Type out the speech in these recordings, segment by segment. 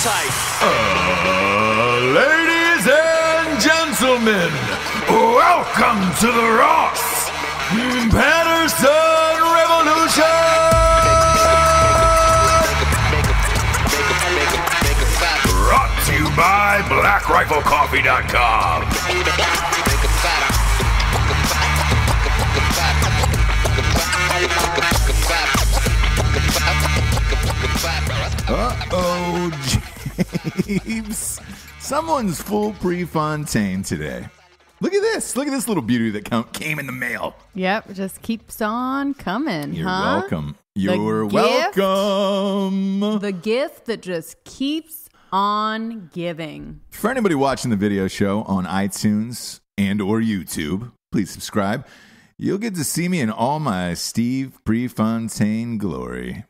tight. Ladies and gentlemen, welcome to the Ross Patterson Revolution! Brought to you by BlackRifleCoffee.com. Uh-oh, James. Someone's full Prefontaine today. Look at this. Look at this little beauty that came in the mail. Yep, just keeps on coming, You're huh? welcome. You're welcome. The gift that just keeps on giving. For anybody watching the video show on iTunes and or YouTube, please subscribe. You'll get to see me in all my Steve Prefontaine glory.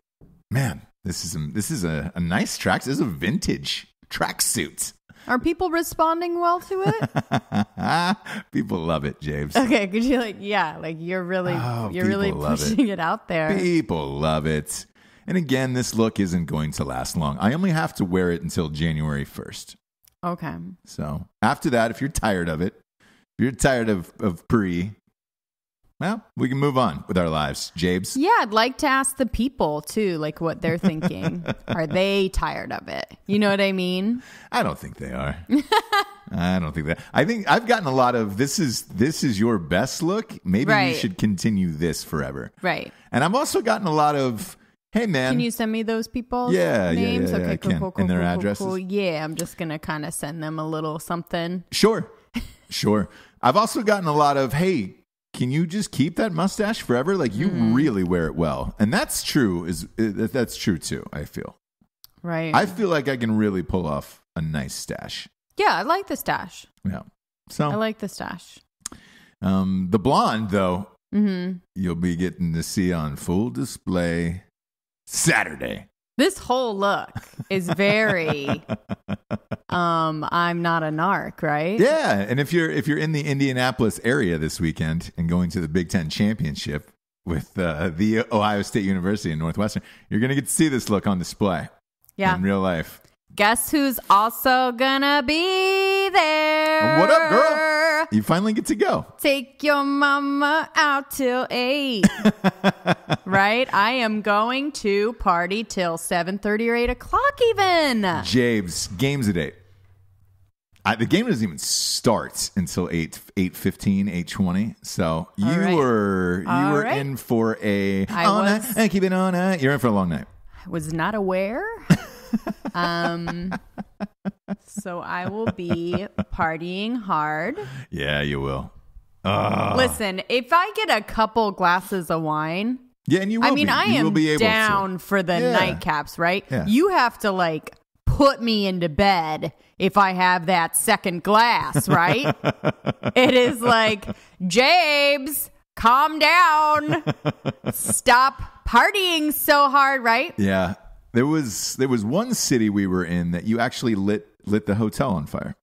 Man, this is a nice track. This is a vintage tracksuit. Are people responding well to it? People love it, James. Okay, could you you're really pushing it out there. People love it. And again, this look isn't going to last long. I only have to wear it until January 1st. Okay. So after that, if you're tired of it, if you're tired of pre, well, we can move on with our lives, Jables. Yeah, I'd like to ask the people, too, like what they're thinking. Are they tired of it? You know what I mean? I don't think they are. I don't think that. I think I've gotten a lot of, this is your best look. Maybe you should continue this forever. Right. And I've also gotten a lot of, hey, man. Can you send me those people's Yeah, names? Okay, I can. cool, and their addresses. Cool. Yeah, I'm just going to kind of send them a little something. Sure. I've also gotten a lot of, hey, can you just keep that mustache forever? Like, you really wear it well. And that's true. That's true, too, I feel. Right. I feel like I can really pull off a nice stash. Yeah, I like the stash. Yeah. So I like the stash. The blonde, though, you'll be getting to see on full display Saturday. This whole look is very I'm not a narc, right? Yeah, and if you're in the Indianapolis area this weekend and going to the Big Ten Championship with the Ohio State University in Northwestern, you're going to get to see this look on display in real life. Guess who's also gonna be there? What up, girl? You finally get to go. Take your mama out till 8. Right? I am going to party till 7:30 or 8 o'clock even. James, game's at 8. The game doesn't even start until 8:15, 8:20. So you were in for a keep it on. You're in for a long night. I was not aware. So I will be partying hard. Yeah, you will. Listen, if I get a couple glasses of wine, and you will I am down for the nightcaps, right? Yeah. You have to put me into bed if I have that second glass, right? It is like, James, calm down. Stop partying so hard, right? Yeah. There was one city we were in that you actually lit the hotel on fire.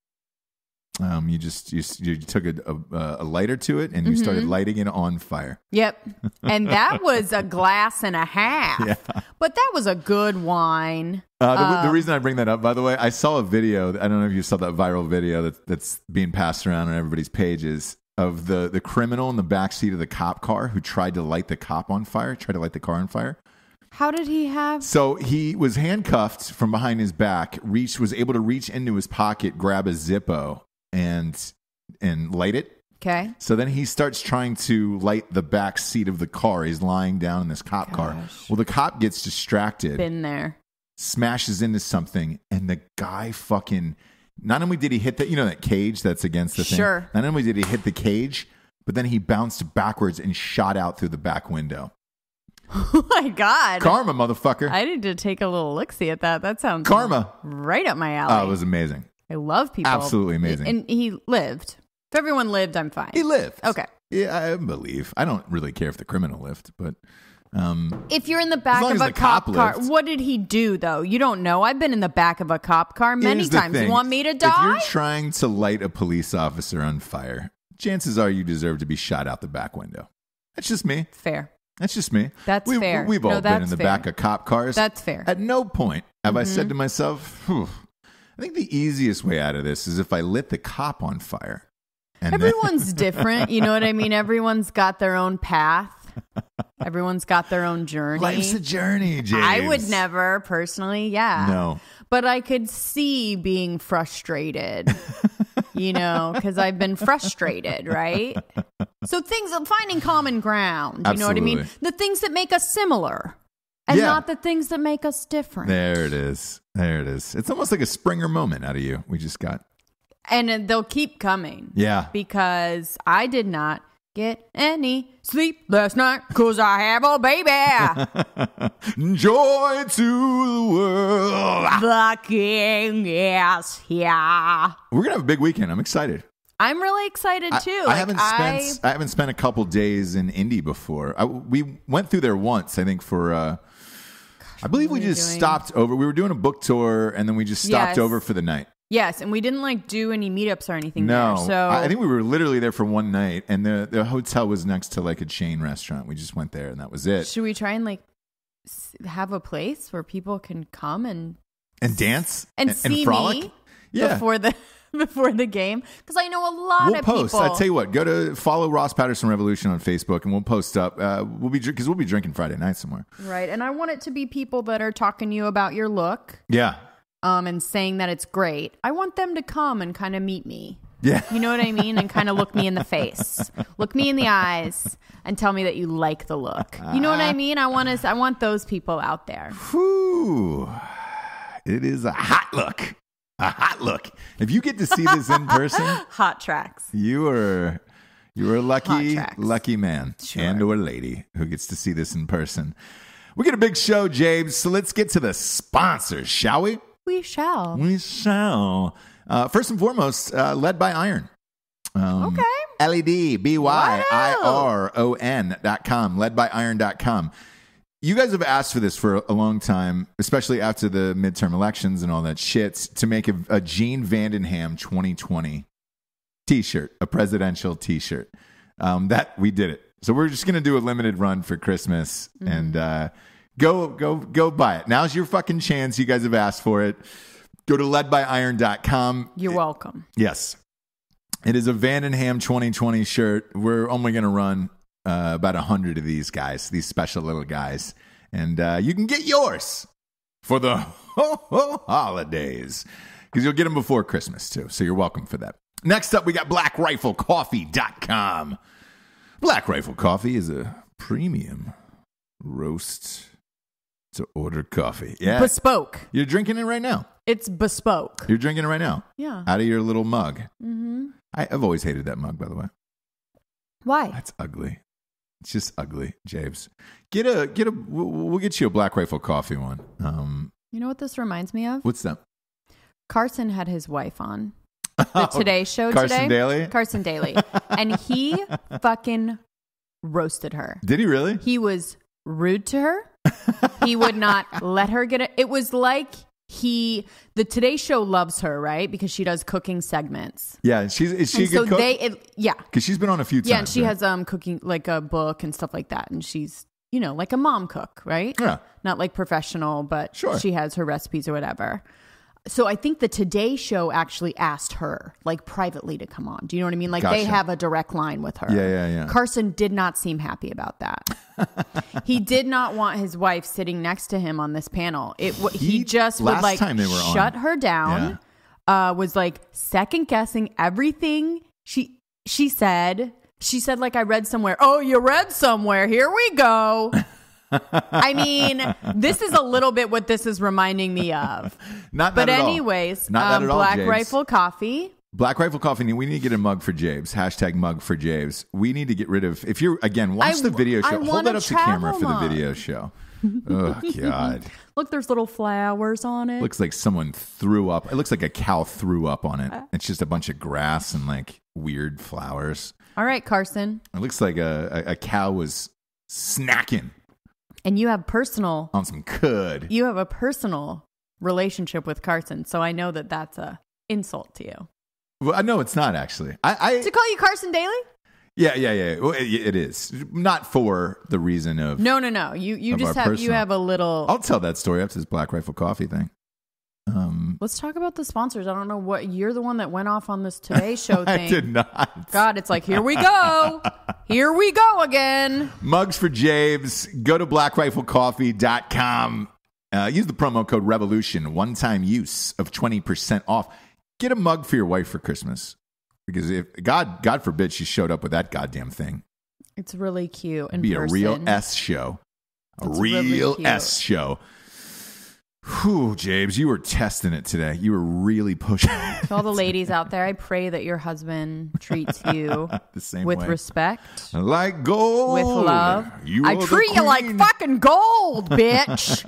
You took a lighter to it and you started lighting it on fire. Yep. And that was a glass and a half. Yeah. But that was a good wine. The reason I bring that up, by the way, I saw a video. I don't know if you saw that viral video that's being passed around on everybody's pages of the criminal in the backseat of the cop car who tried to light the car on fire. How did he have? So he was handcuffed from behind his back, was able to reach into his pocket, grab a Zippo, and light it. Okay. So then he starts trying to light the back seat of the car. He's lying down in this cop car. Well, the cop gets distracted. Been there. Smashes into something, and the guy not only did he hit that cage that's against the thing. Sure. Not only did he hit the cage, but then he bounced backwards and shot out through the back window. Oh my God. Karma, motherfucker. I need to take a little look-see at that. That sounds karma right up my alley. Oh, it was amazing. I love people. Absolutely amazing. And he lived. If everyone lived, I'm fine. He lived. Okay. Yeah, I believe. I don't really care if the criminal lived, but if you're in the back of a cop car, what did he do though? You don't know. I've been in the back of a cop car many times. You want me to die? If you're trying to light a police officer on fire, chances are you deserve to be shot out the back window. That's just me. Fair. That's just me. That's fair. We've all been in the back of cop cars. That's fair. At no point have I said to myself, I think the easiest way out of this is if I lit the cop on fire. And everyone's different. You know what I mean? Everyone's got their own path. Everyone's got their own journey. Life's a journey, James. I would never personally, No. But I could see being frustrated, because I've been frustrated, right? So finding common ground, you know what I mean? The things that make us similar and not the things that make us different. There it is. It's almost like a Springer moment out of you. We just got. And they'll keep coming. Yeah. Because I did not get any sleep last night because I have a baby. Joy to the world. The king is here. We're going to have a big weekend. I'm excited. I'm really excited too. I haven't spent a couple days in Indy before. We went through there once, I think, for I believe we just stopped over. We were doing a book tour and then we just stopped over for the night. Yes, and we didn't do any meetups or anything there. So I think we were literally there for one night, and the hotel was next to a chain restaurant. We just went there, and that was it. Should we try and have a place where people can come and dance and see frolic? Me before the game? Because I know a lot of post. people. I tell you what, go to follow Ross Patterson Revolution on Facebook, and we'll post up. We'll be drinking Friday night somewhere, right? And I want it to be people that are talking to you about your look. Yeah. And saying that it's great. I want them to come and kind of meet me. Yeah. You know what I mean? And kind of look me in the face. Look me in the eyes and tell me that you like the look. You know what I mean? I want those people out there. Whew. It is a hot look. A hot look. If you get to see this in person. Hot tracks. You are a lucky man and or lady who gets to see this in person. We got a big show, James. So let's get to the sponsors, shall we? We shall. First and foremost, led by Iron. Okay. LEDBYIRON.com, ledbyiron.com. You guys have asked for this for a long time, especially after the midterm elections and all that shit, to make a Gene Vandenham 2020 t-shirt, a presidential t-shirt. That we did it. So we're just going to do a limited run for Christmas and Go buy it. Now's your fucking chance. You guys have asked for it. Go to ledbyiron.com. You're welcome. Yes. It is a Vandenham 2020 shirt. We're only going to run about 100 of these guys, these special little guys. And you can get yours for the holidays because you'll get them before Christmas too. So you're welcome for that. Next up, we got blackriflecoffee.com. Black Rifle Coffee is a premium roast to order coffee. Yeah. Bespoke. You're drinking it right now. It's bespoke. You're drinking it right now. Yeah. Out of your little mug. Mm-hmm. I've always hated that mug, by the way. Why? That's ugly. It's just ugly, James. We'll get you a Black Rifle Coffee one. You know what this reminds me of? What's that? Carson had his wife on the Today Show Carson today. Daly? Carson Daly. And he fucking roasted her. Did he really? He was rude to her. He would not let her get it. It was like the Today Show loves her, right? Because she does cooking segments. Yeah. Is she a good cook? Yeah. Because she's been on a few times. Yeah, and she has cooking, like a book and stuff like that. And she's, like a mom cook, right? Yeah. Not like professional, but sure. She has her recipes or whatever. So I think the Today Show actually asked her, privately to come on. Do you know what I mean? They have a direct line with her. Yeah. Carson did not seem happy about that. He did not want his wife sitting next to him on this panel. He just would shut her down. Yeah. Was second guessing everything she said. She said, I read somewhere. Oh, you read somewhere. Here we go. I mean, this is a little bit what this is reminding me of. But anyways, not at all, Black James. Rifle Coffee. Black Rifle Coffee. We need to get a mug for James. # mug for James. We need to get rid of. If you're watch the video show. Hold that up to camera for the video show. Oh God! Look, there's little flowers on it. Looks like someone threw up. It looks like a cow threw up on it. It's just a bunch of grass and weird flowers. All right, Carson. It looks like a cow was snacking. And you have on some cud. You have a personal relationship with Carson, so I know that that's a insult to you. Well, no, it's not actually. To call you Carson Daly? Yeah. Well, it is not for the reason of No. You just have you have a little. I'll tell that story after this Black Rifle Coffee thing. Let's talk about the sponsors. I don't know what you're the one that went off on this Today Show thing. I did not. God, it's like here we go again. Mugs for Jables. Go to blackriflecoffee.com. Use the promo code REVOLUTION. One-time use of 20% off. Get a mug for your wife for Christmas. Because if God forbid she showed up with that goddamn thing. It's really cute. It'd be a real S show. It's real S show. Whew, James, you were testing it today. You were really pushing it. To all the ladies out there, I pray that your husband treats you the same with way. Respect. Like gold. With love. I treat you like fucking gold, bitch.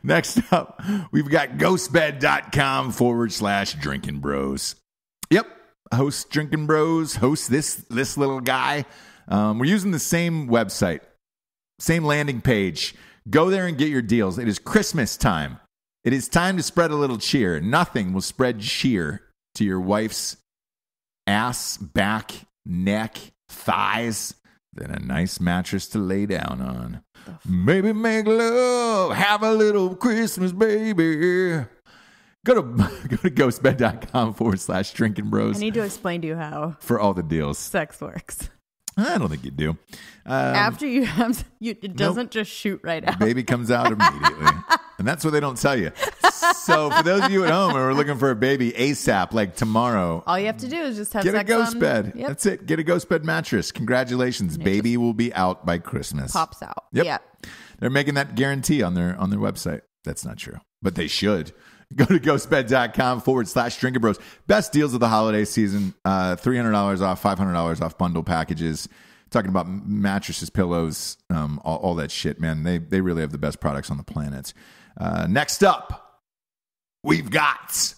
Next up, we've got ghostbed.com/drinking bros. Yep. Host Drinking Bros. Host this little guy. We're using the same website, same landing page. Go there and get your deals. It is Christmas time. It is time to spread a little cheer. Nothing will spread cheer to your wife's ass, back, neck, thighs than a nice mattress to lay down on. Maybe make love, have a little Christmas, baby. Go to ghostbed.com/drinking bros. I need to explain to you how for all the deals. Sex works. I don't think you do. After you have, it doesn't just shoot right out. Baby comes out immediately. And that's what they don't tell you. So for those of you at home who are looking for a baby ASAP, like tomorrow. All you have to do is just have get sex a ghost bed. Yep. That's it. Get a ghost bed mattress. Congratulations. Baby will be out by Christmas. Pops out. Yep. They're making that guarantee on their website. That's not true. But they should. Go to ghostbed.com/drinking bros. Best deals of the holiday season. $300 off, $500 off bundle packages. Talking about mattresses, pillows, all that shit, man. They really have the best products on the planet. Next up, we've got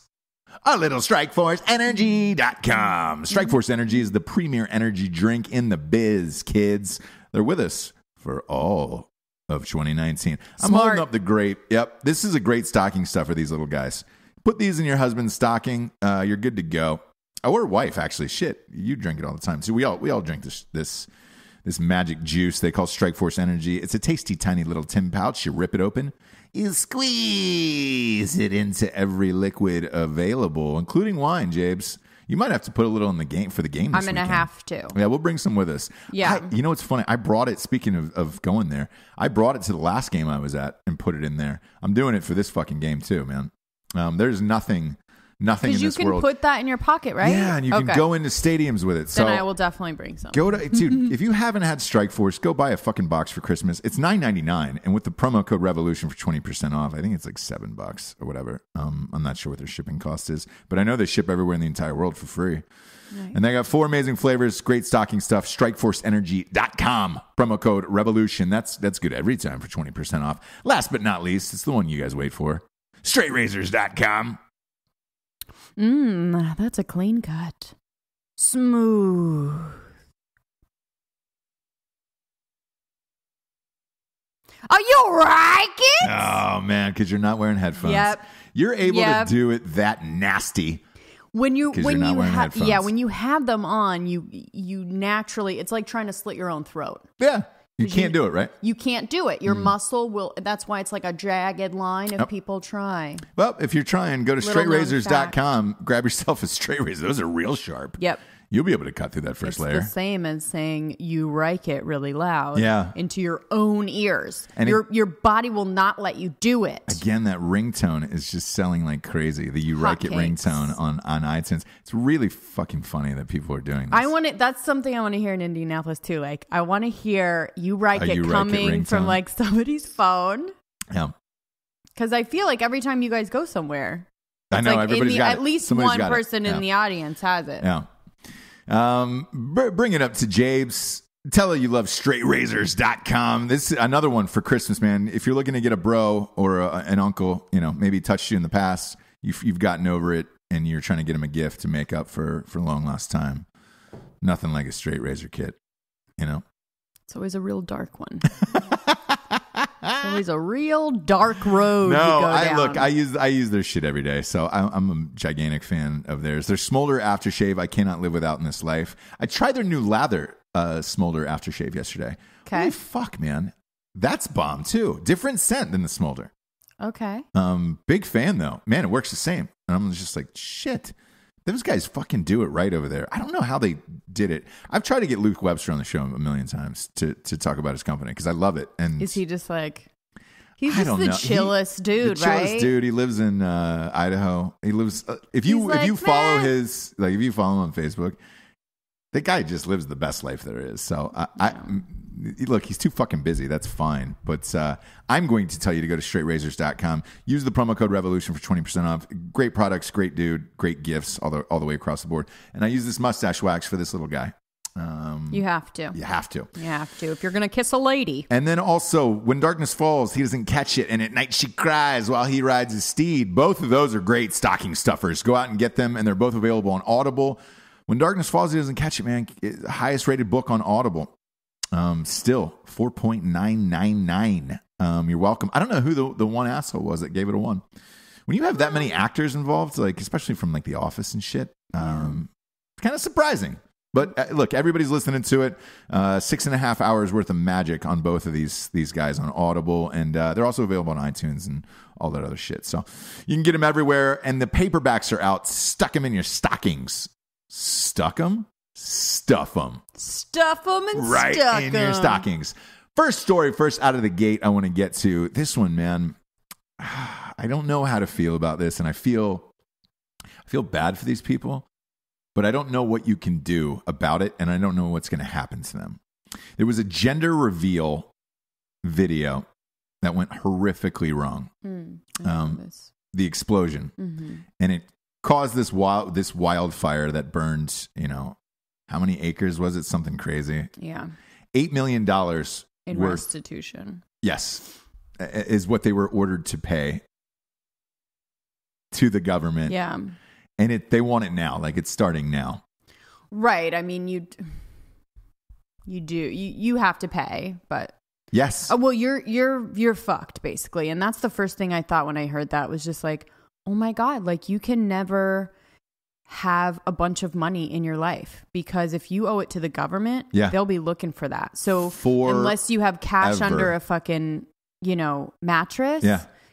a little StrikeForceEnergy.com. Strikeforce Energy is the premier energy drink in the biz, kids. They're with us for all of 2019. I'm holding up the great. Yep, this is a great stocking stuffer, these little guys. Put these in your husband's stocking. You're good to go. Or wife, actually. Shit, you drink it all the time. So we all drink this magic juice they call Strikeforce Energy. It's a tasty, tiny little tin pouch. You rip it open. You squeeze it into every liquid available, including wine, Jables. You might have to put a little in the game for the game this I'm going to have to. Yeah, we'll bring some with us. Yeah. You know what's funny? I brought it, speaking of going there, I brought it to the last game I was at and put it in there. I'm doing it for this fucking game too, man. There's nothing in this world. Because you can put that in your pocket, right? Yeah, and you can go into stadiums with it. Then I will definitely bring some. Dude, if you haven't had Strikeforce, go buy a fucking box for Christmas. It's $9.99, and with the promo code REVOLUTION for 20% off, I think it's like $7 or whatever. I'm not sure what their shipping cost is, but I know they ship everywhere in the entire world for free. Nice. And they got 4 amazing flavors, great stocking stuff. StrikeForceEnergy.com. Promo code REVOLUTION. That's good every time for 20% off. Last but not least, it's the one you guys wait for. StraightRazors.com. That's a clean cut. Smooth. Oh, you like it? Oh, man, because you're not wearing headphones. Yep. You're able to do it that nasty. When you have when you have them on, you naturally, it's like trying to slit your own throat. Yeah. You can't do it, right? You can't do it. Your muscle will. That's why it's like a jagged line if people try. Well, if you're trying, go to straightrazors.com. Grab yourself a straight razor. Those are real sharp. Yep. You'll be able to cut through that first layer. It's the same as saying you like it really loud into your own ears. And your body will not let you do it. Again, that ringtone is just selling like crazy. The You Like It ringtone on iTunes. It's really fucking funny that people are doing this. That's something I want to hear in Indianapolis too. Like, I want to hear You Like It coming from like somebody's phone. Yeah. Because I feel like every time you guys go somewhere, I know, like everybody's got it. At least one person in the audience has it. Yeah. Bring it up to Jables. Tell her you love straightrazors.com. This is another one for Christmas, man. If you're looking to get a bro or an uncle, maybe touched you in the past, you've gotten over it and you're trying to get him a gift to make up for long lost time. Nothing like a straight razor kit, It's always a real dark one. always a real dark road. to go down. I use their shit every day, so I'm a gigantic fan of theirs. Their Smolder aftershave I cannot live without in this life. I tried their new lather Smolder aftershave yesterday. Okay. Holy fuck, man, that's bomb too. Different scent than the Smolder. Okay. Big fan though. Man, it works the same. And I'm just like, shit. Those guys fucking do it right over there. I don't know how they did it. I've tried to get Luke Webster on the show a million times to talk about his company because I love it. And is he just like, he's just the chillest dude, the right? Chillest dude. He lives in Idaho. He lives. If you follow his, like, if you follow him on Facebook, the guy just lives the best life there is. So look, he's too fucking busy. That's fine. But I'm going to tell you to go to straightrazors.com. Use the promo code REVOLUTION for 20% off. Great products, great dude, great gifts all the way across the board. And I use this mustache wax for this little guy. You have to. You have to. You have to if you're going to kiss a lady. And then also, when darkness falls, he doesn't catch it, and at night she cries while he rides his steed. Both of those are great stocking stuffers. Go out and get them, and they're both available on Audible. When darkness falls, he doesn't catch it, man. Highest rated book on Audible. Still 4.999. You're welcome. I don't know who the one asshole was that gave it a 1. When you have that many actors involved, like especially from like The Office and shit, it's kind of surprising. But look, everybody's listening to it. 6.5 hours worth of magic on both of these guys on Audible, and they're also available on iTunes and all that other shit. So you can get them everywhere. And the paperbacks are out. Stuck them in your stockings. Stuck them. Stuff them. Stuff them and right stuck in them. your stockings. First story, first out of the gate, I want to get to this one, man. I don't know how to feel about this, and I feel bad for these people, but I don't know what you can do about it, and I don't know what's going to happen to them. There was a gender reveal video that went horrifically wrong. The explosion, and it caused this wildfire that burned, how many acres was it? Something crazy. Yeah. $8 million in restitution. Yes. Is what they were ordered to pay to the government. Yeah. And they want it now. Like, it's starting now. Right. I mean, you have to pay, but yes. Well, you're fucked basically. And that's the first thing I thought when I heard that was just like, oh my God, like you can never have a bunch of money in your life because if you owe it to the government, they'll be looking for that. So unless you have cash under a fucking, mattress,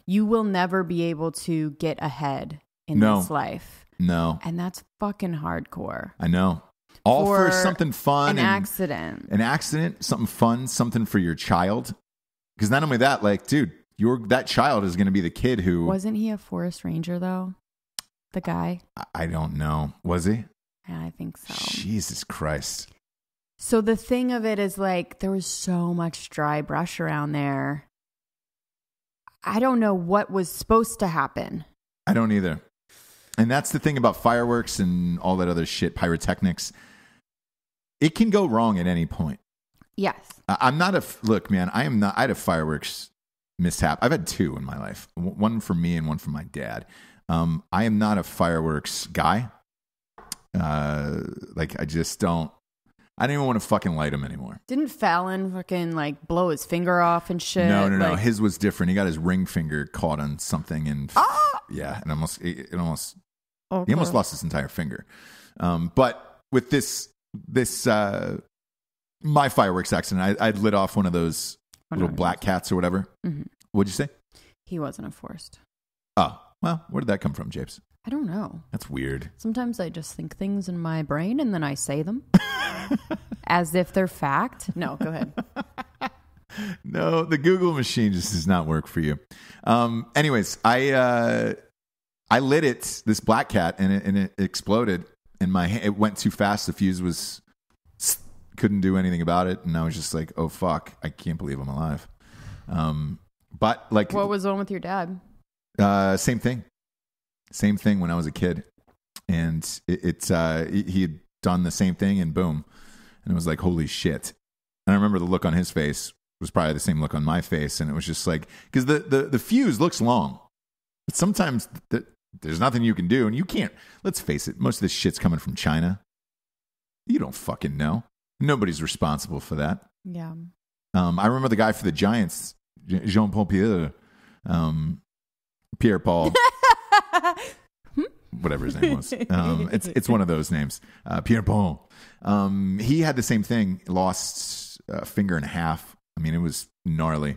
you will never be able to get ahead in this life. No. And that's fucking hardcore. I know. All for something fun. An accident, something fun, something for your child. Because not only that, like, dude, that child is going to be the kid who... Wasn't he a forest ranger, though? The guy? I don't know. Was he? Yeah, I think so. Jesus Christ. So the thing of it is, like, there was so much dry brush around there. I don't know what was supposed to happen. I don't either. And that's the thing about fireworks and all that other shit, pyrotechnics. It can go wrong at any point. Yes. I'm not look, man, I had a fireworks mishap. I've had 2 in my life. One for me and one for my dad. I am not a fireworks guy. Like, I just don't even want to fucking light them anymore. Didn't Fallon fucking like blow his finger off and shit? No. His was different. He got his ring finger caught on something and yeah, and he almost lost his entire finger. But with this my fireworks accident, I'd lit off one of those little black cats or whatever. Mm-hmm. What'd you say? He wasn't forced. Oh, well, where did that come from, Jables? I don't know. That's weird. Sometimes I just think things in my brain and then I say them as if they're fact. No, go ahead. No, the Google machine just does not work for you. Anyways, I lit this black cat and it exploded in my hand. It went too fast. The fuse couldn't do anything about it. And I was just like, oh fuck, I can't believe I'm alive. But like, what was on with your dad? Same thing when I was a kid, and he had done the same thing, and boom, and it was like, holy shit. And I remember the look on his face was probably the same look on my face, and it was just like, because the fuse looks long, but sometimes there's nothing you can do, and you can't. Let's face it, most of this shit's coming from China. You don't fucking know. Nobody's responsible for that. Yeah. I remember the guy for the Giants Jean-Paul Pierre, Pierre-Paul, whatever his name was. It's one of those names, Pierre-Paul. He had the same thing, lost a finger and a half. I mean, it was gnarly.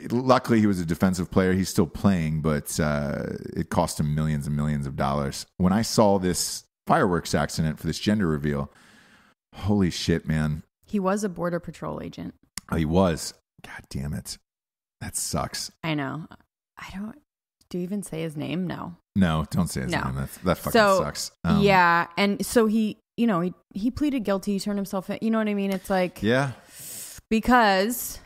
Luckily, he was a defensive player. He's still playing, but it cost him millions and millions of dollars. When I saw this fireworks accident for this gender reveal, holy shit, man. He was a Border Patrol agent. Oh, he was. God damn it. That sucks. I know. Do you even say his name? No. No, don't say his name. That fucking sucks. Yeah. And so he pleaded guilty. He turned himself in. You know what I mean? It's like, yeah. Because,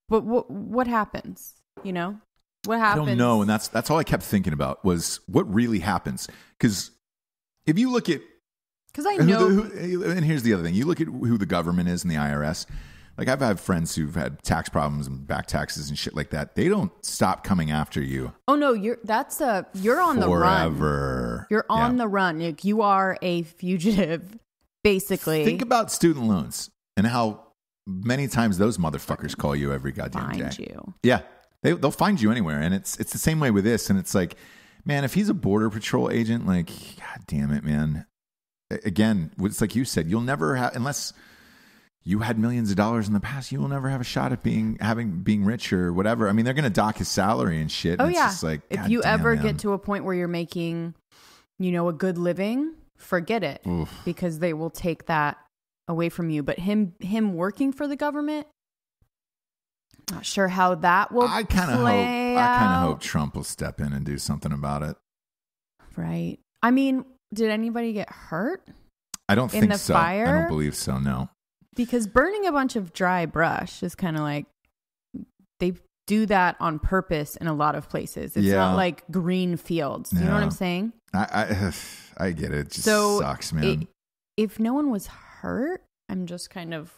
but what happens? You know, what happens? I don't know, and that's all I kept thinking about was what really happens. Because if you look at, because I know, and here's the other thing: you look at who the government is and the IRS. Like I've had friends who've had tax problems and back taxes and shit like that. They don't stop coming after you. Oh no, you're on the run. Forever. You're on the run. Like, you are a fugitive, basically. Think about student loans. And how many times those motherfuckers call you every goddamn day. Find you. Yeah. They'll find you anywhere. And it's the same way with this. And it's like, man, if he's a Border Patrol agent, like, God damn it, man. Again, it's like you said, you'll never have, unless you had millions of dollars in the past, you will never have a shot at being rich or whatever. I mean, they're going to dock his salary and shit. Oh, and it's yeah. Just like, if you ever get to a point where you're making, a good living, forget it. Oof. Because they will take that away from you. But him working for the government, not sure how that will I kind of hope Trump will step in and do something about it. Right. I mean, did anybody get hurt? I don't think so. Fire? I don't believe so, no. Because burning a bunch of dry brush is kind of like, they do that on purpose in a lot of places. It's not like green fields. You know what I'm saying? I get it. It just sucks, man. If no one was hurt, I'm just kind of...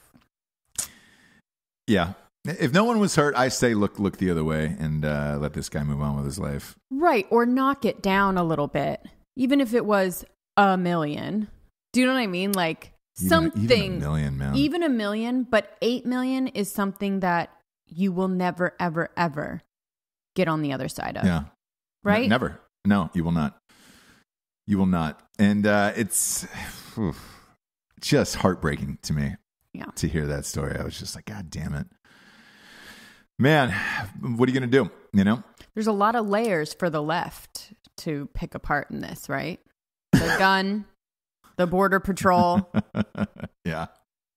Yeah. If no one was hurt, I say look the other way and let this guy move on with his life. Right. Or knock it down a little bit. Even if it was $1 million. Do you know what I mean? Like something... Even $1 million, man. Even $1 million, but $8 million is something that you will never, ever, ever get on the other side of. Yeah. Right? Never. No, you will not. You will not. And it's... just heartbreaking to me to hear that story. I was just like, God damn it. Man, what are you going to do? You know? There's a lot of layers for the left to pick apart in this, right? The gun, the Border Patrol. Yeah.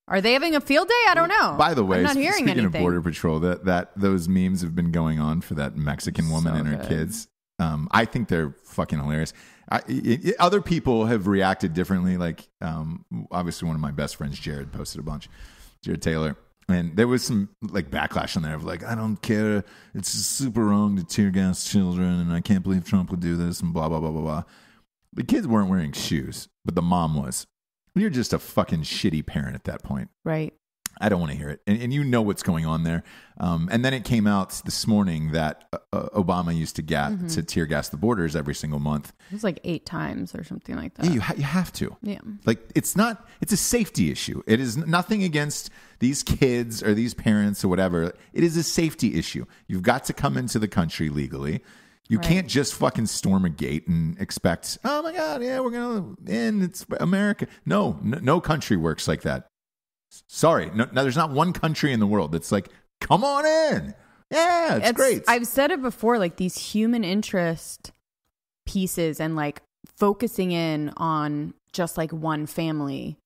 Are they having a field day? I don't know. By the way, I'm not hearing speaking anything. of Border Patrol, that those memes have been going on for that Mexican woman and her kids. I think they're fucking hilarious. Other people have reacted differently. Like, obviously, one of my best friends, Jared, posted a bunch. Jared Taylor. And there was some like backlash on there of like, I don't care. It's super wrong to tear gas children. And I can't believe Trump would do this and blah, blah, blah, blah, blah. The kids weren't wearing shoes, but the mom was. You're just a fucking shitty parent at that point. Right. I don't want to hear it. And you know what's going on there. And then it came out this morning that Obama used to to tear gas the borders every single month. It was like 8 times or something like that. Yeah, you have to. Yeah. Like it's a safety issue. It is nothing against these kids or these parents or whatever. It is a safety issue. You've got to come into the country legally. You can't just fucking storm a gate and expect, oh my God, yeah, we're going to in. It's America. No country works like that. Sorry. No, there's not one country in the world that's like, come on in. Yeah, it's great. I've said it before, like these human interest pieces and like focusing in on just like one family.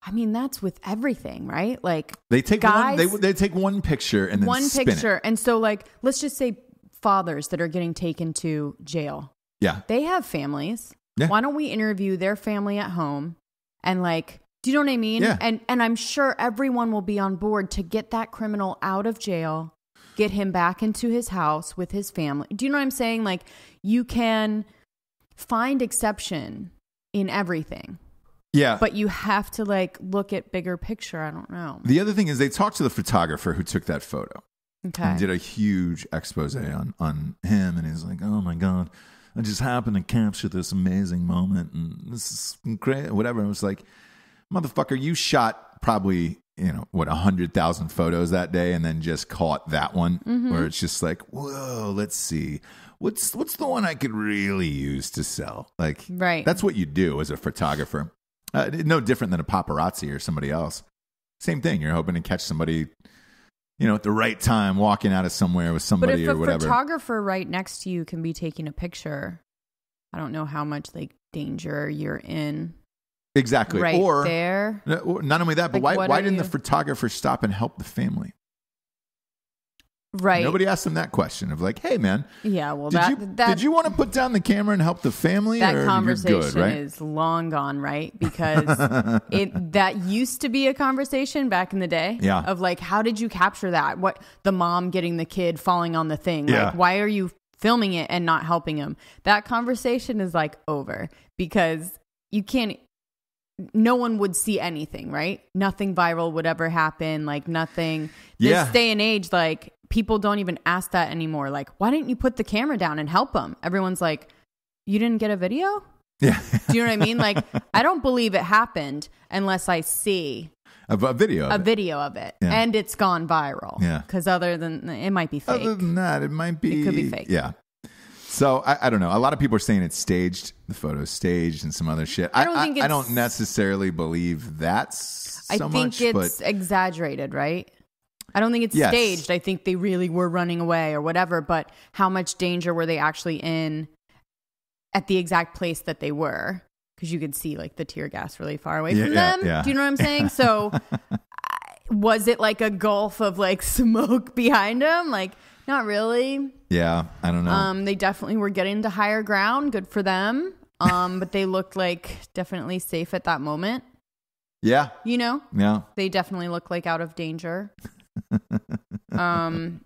I mean, that's with everything, right? Like they take they take one picture and then spin it. And so like, let's just say fathers that are getting taken to jail. Yeah. They have families. Yeah. Why don't we interview their family at home and like, do you know what I mean? Yeah. And I'm sure everyone will be on board to get that criminal out of jail, get him back into his house with his family. Do you know what I'm saying? Like you can find exception in everything. Yeah. But you have to like look at bigger picture. I don't know. The other thing is they talked to the photographer who took that photo. Okay. And did a huge expose on him. And he's like, oh my God, I just happened to capture this amazing moment. And this is great. Whatever. And it was like, motherfucker, you shot probably 100,000 photos that day, and then just caught that one where it's just like, whoa, let's see. What's the one I could really use to sell? Like, right. That's what you do as a photographer. No different than a paparazzi or somebody else. Same thing. You're hoping to catch somebody, at the right time, walking out of somewhere with somebody or whatever. But if a photographer right next to you can be taking a picture, I don't know how much like danger you're in. Exactly. Right there. Not only that, but like, why didn't the photographer stop and help the family? Right. Nobody asked them that question of like, hey, man. Yeah, well, did you want to put down the camera and help the family? That or conversation you're good, right? is long gone, right? Because that used to be a conversation back in the day. Yeah. Of like, how did you capture that? What the mom getting the kid falling on the thing? Yeah. Like, why are you filming it and not helping him? That conversation is like over because you can't. No one would see anything, right? Nothing viral would ever happen. Like nothing. Yeah. This day and age, like people don't even ask that anymore. Like, why didn't you put the camera down and help them? Everyone's like, you didn't get a video? Yeah. Do you know what I mean? Like, I don't believe it happened unless I see a video of it. Yeah. And it's gone viral. Yeah. Because other than it might be fake. Other than that, it might be. It could be fake. Yeah. So I don't know. A lot of people are saying it's staged. The photo's staged and some other shit. I don't necessarily believe that's so much. I think it's exaggerated, right? I don't think it's staged. I think they really were running away or whatever. But how much danger were they actually in at the exact place that they were? Because you could see like the tear gas really far away from them. Yeah. Do you know what I'm saying? So was it like a gulf of like smoke behind them? Like, not really. Yeah, I don't know. They definitely were getting to higher ground. Good for them. But they looked like definitely safe at that moment. Yeah. Yeah. They definitely look like out of danger. And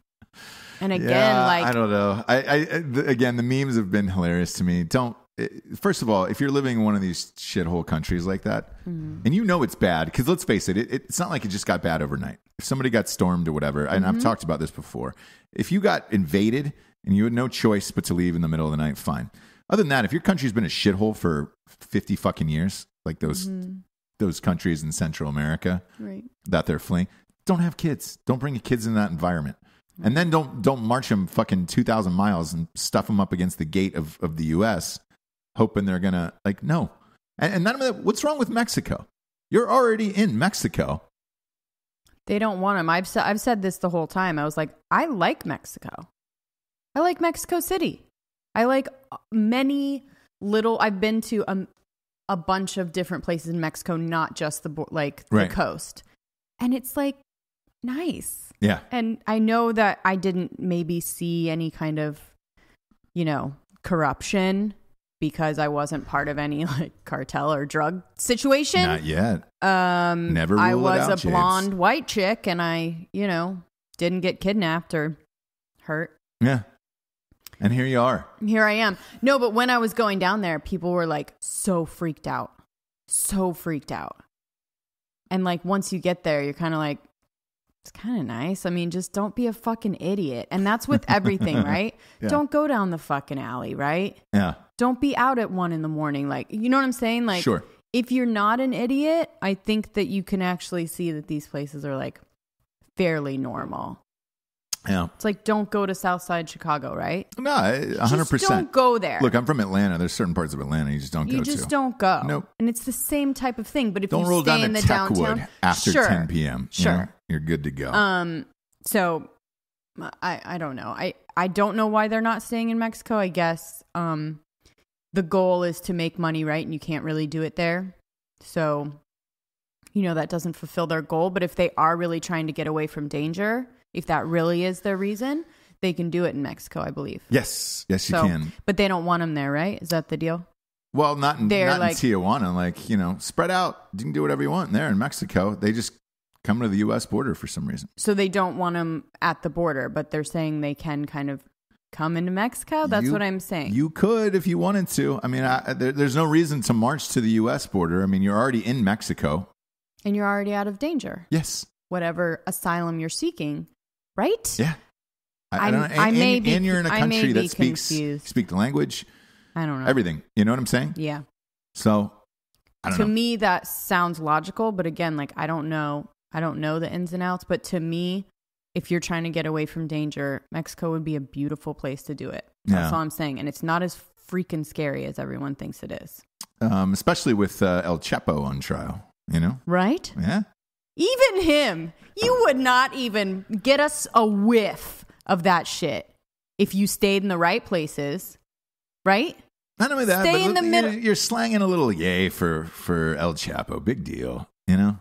again, like, I don't know. Again, the memes have been hilarious to me. First of all, if you're living in one of these shithole countries like that, and it's bad, because let's face it, it's not like it just got bad overnight. If somebody got stormed or whatever, and I've talked about this before, if you got invaded and you had no choice but to leave in the middle of the night, fine. Other than that, if your country's been a shithole for 50 fucking years, like those countries in Central America that they're fleeing, don't have kids. Don't bring your kids in that environment. And then don't march them fucking 2,000 miles and stuff them up against the gate of the U.S., hoping they're going to, like, no. And none of that, what's wrong with Mexico? You're already in Mexico. They don't want them. I've said this the whole time. I was like, I like Mexico. I like Mexico City. I like I've been to a bunch of different places in Mexico, not just the coast. And it's like nice. Yeah. And I know that I didn't maybe see any kind of, corruption because I wasn't part of any like cartel or drug situation. Not yet. Never rule I it was out, a James. blonde white chick and I, didn't get kidnapped or hurt. Yeah. And here you are. Here I am. No, but when I was going down there, people were like so freaked out. So freaked out. And like once you get there, you're kind of like, it's kind of nice. I mean, just don't be a fucking idiot. And that's with everything, right? Yeah. Don't go down the fucking alley, right? Yeah. Don't be out at 1 a.m. Like, you know what I'm saying? Like, sure. If you're not an idiot, I think that you can actually see that these places are like fairly normal. Yeah. It's like, don't go to Southside Chicago, right? No, 100%. Just don't go there. Look, I'm from Atlanta. There's certain parts of Atlanta you just don't go to. You just don't go. Nope. And it's the same type of thing. But if don't you roll stay down in to the Techwood downtown after 10 p.m. Sure. You're good to go. So I don't know. I don't know why they're not staying in Mexico. I guess the goal is to make money, right? And you can't really do it there. So, that doesn't fulfill their goal. But if they are really trying to get away from danger, if that really is their reason, they can do it in Mexico, I believe. Yes, you can. But they don't want them there, right? Is that the deal? Well, not in Tijuana. Like, spread out. You can do whatever you want there in Mexico. They just come to the U.S. border for some reason. So they don't want them at the border, but they're saying they can kind of come into Mexico? That's what I'm saying. You could if you wanted to. I mean, there's no reason to march to the U.S. border. I mean, you're already in Mexico. And you're already out of danger. Yes. Whatever asylum you're seeking, right? Yeah. And you're in a country that speak the language. I don't know. Everything. You know what I'm saying? Yeah. So, I don't know. To me, that sounds logical. But again, like, I don't know. I don't know the ins and outs, but to me, if you're trying to get away from danger, Mexico would be a beautiful place to do it. That's all I'm saying. And it's not as freaking scary as everyone thinks it is. Especially with El Chapo on trial, you know? Right? Yeah. Even him, you would not even get us a whiff of that shit if you stayed in the right places, right? Not only that, Stay but in the middle. You're slanging a little yay for El Chapo. Big deal, you know?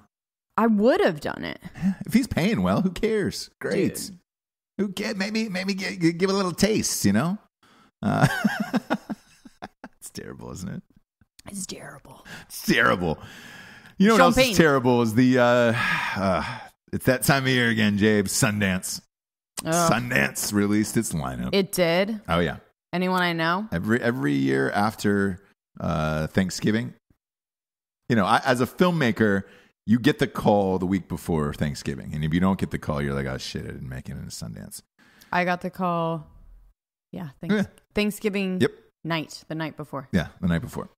I would have done it. If he's paying well, who cares? Great. Dude. Who cares? Maybe give a little taste, you know? It's terrible, isn't it? It's terrible. It's terrible. You know what else is terrible is it's that time of year again, Jabe. Sundance. Oh. Sundance released its lineup. It did? Oh, yeah. Anyone I know? Every year after Thanksgiving. You know, as a filmmaker, you get the call the week before Thanksgiving. And if you don't get the call, you're like, oh, shit, I didn't make it into Sundance. I got the call, Thanksgiving night, the night before. Yeah, the night before.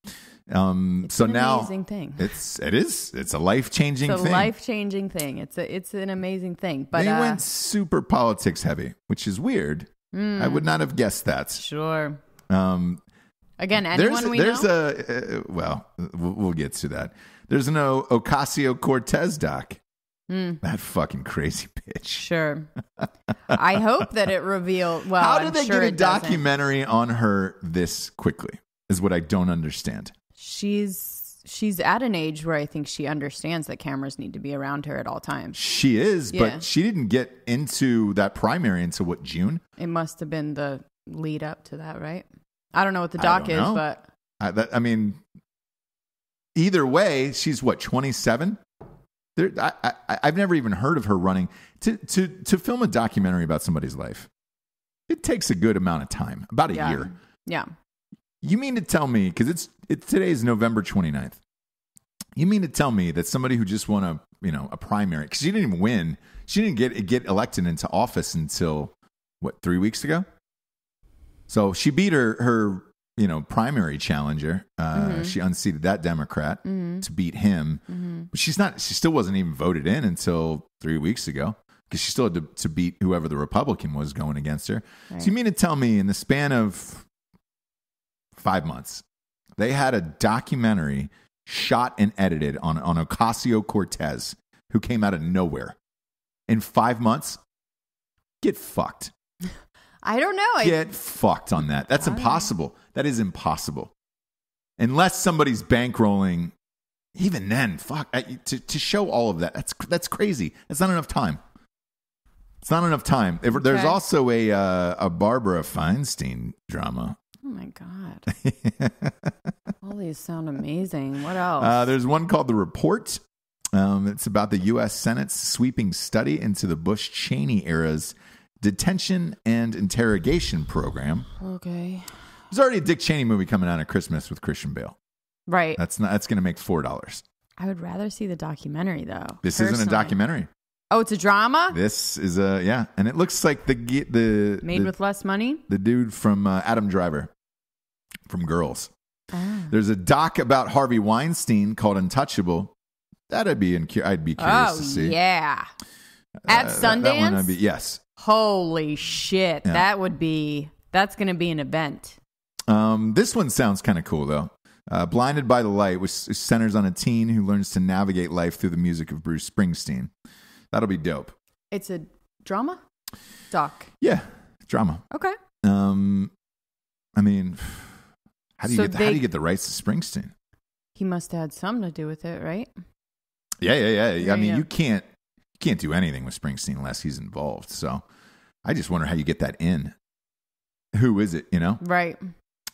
It's so an now amazing thing. It's a life-changing thing. It's a life-changing thing. It's an amazing thing. But they went super politics heavy, which is weird. I would not have guessed that. Sure. Again, anyone we know? We'll get to that. There's an Ocasio-Cortez doc. That fucking crazy bitch. Sure. I hope that it revealed. Well, how did they get a documentary on her this quickly? Is what I don't understand. She's at an age where I think she understands that cameras need to be around her at all times. She is, but she didn't get into that primary until what, June? It must have been the lead up to that, right? I don't know what the doc is, but I mean, either way, she's what, 27? I've never even heard of her running to film a documentary about somebody's life. It takes a good amount of time, about a year. Yeah. You mean to tell me, because today is November 29th. You mean to tell me that somebody who just won a primary, because she didn't even win, she didn't get elected into office until what, 3 weeks ago? So she beat her primary challenger. She unseated that Democrat to beat him, but she still wasn't even voted in until 3 weeks ago, because she still had to beat whoever the Republican was going against her. Right. So you mean to tell me in the span of 5 months, they had a documentary shot and edited on Ocasio-Cortez, who came out of nowhere in 5 months? Get fucked. I don't know. Get fucked on that. That's impossible. That is impossible. Unless somebody's bankrolling, even then, fuck. To show all of that, that's crazy. That's not enough time. It's not enough time. There's also a Barbara Feinstein drama. Oh my God. All these sound amazing. What else? There's one called The Report. It's about the U.S. Senate's sweeping study into the Bush-Cheney era's detention and interrogation program. Okay. There's already a Dick Cheney movie coming out at Christmas with Christian Bale. Right. That's going to make $4. I would rather see the documentary, though. This isn't a documentary. Oh, it's a drama? This is and it looks like with less money? The dude from Adam Driver from Girls. Ah. There's a doc about Harvey Weinstein called Untouchable. I'd be curious to see. Yeah. At Sundance? That one I'd be, yes. Holy shit. Yeah. That's going to be an event. This one sounds kind of cool, though. Blinded by the Light, which centers on a teen who learns to navigate life through the music of Bruce Springsteen. That'll be dope. It's a drama? Doc. Yeah, drama. Okay. I mean, how do you get the rights to Springsteen? He must have had something to do with it, right? Yeah. I mean, you can't do anything with Springsteen unless he's involved. So I just wonder how you get that in. Who is it, Right.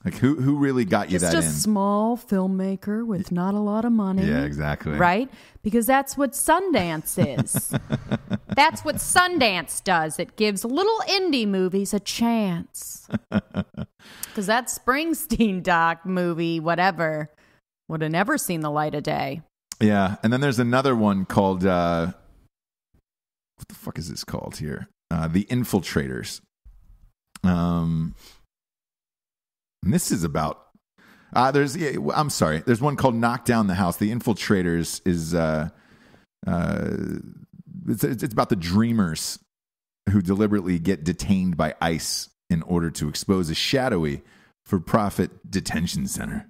Like who really got you that in? Just a small filmmaker with not a lot of money. Yeah, exactly. Right? Because that's what Sundance is. That's what Sundance does. It gives little indie movies a chance. Because that Springsteen doc movie, whatever, would have never seen the light of day. Yeah, and then there's another one called, what the fuck is this called here? The Infiltrators. And this is about I'm sorry. There's one called Knock Down the House. The Infiltrators is it's about the dreamers who deliberately get detained by ICE in order to expose a shadowy for-profit detention center.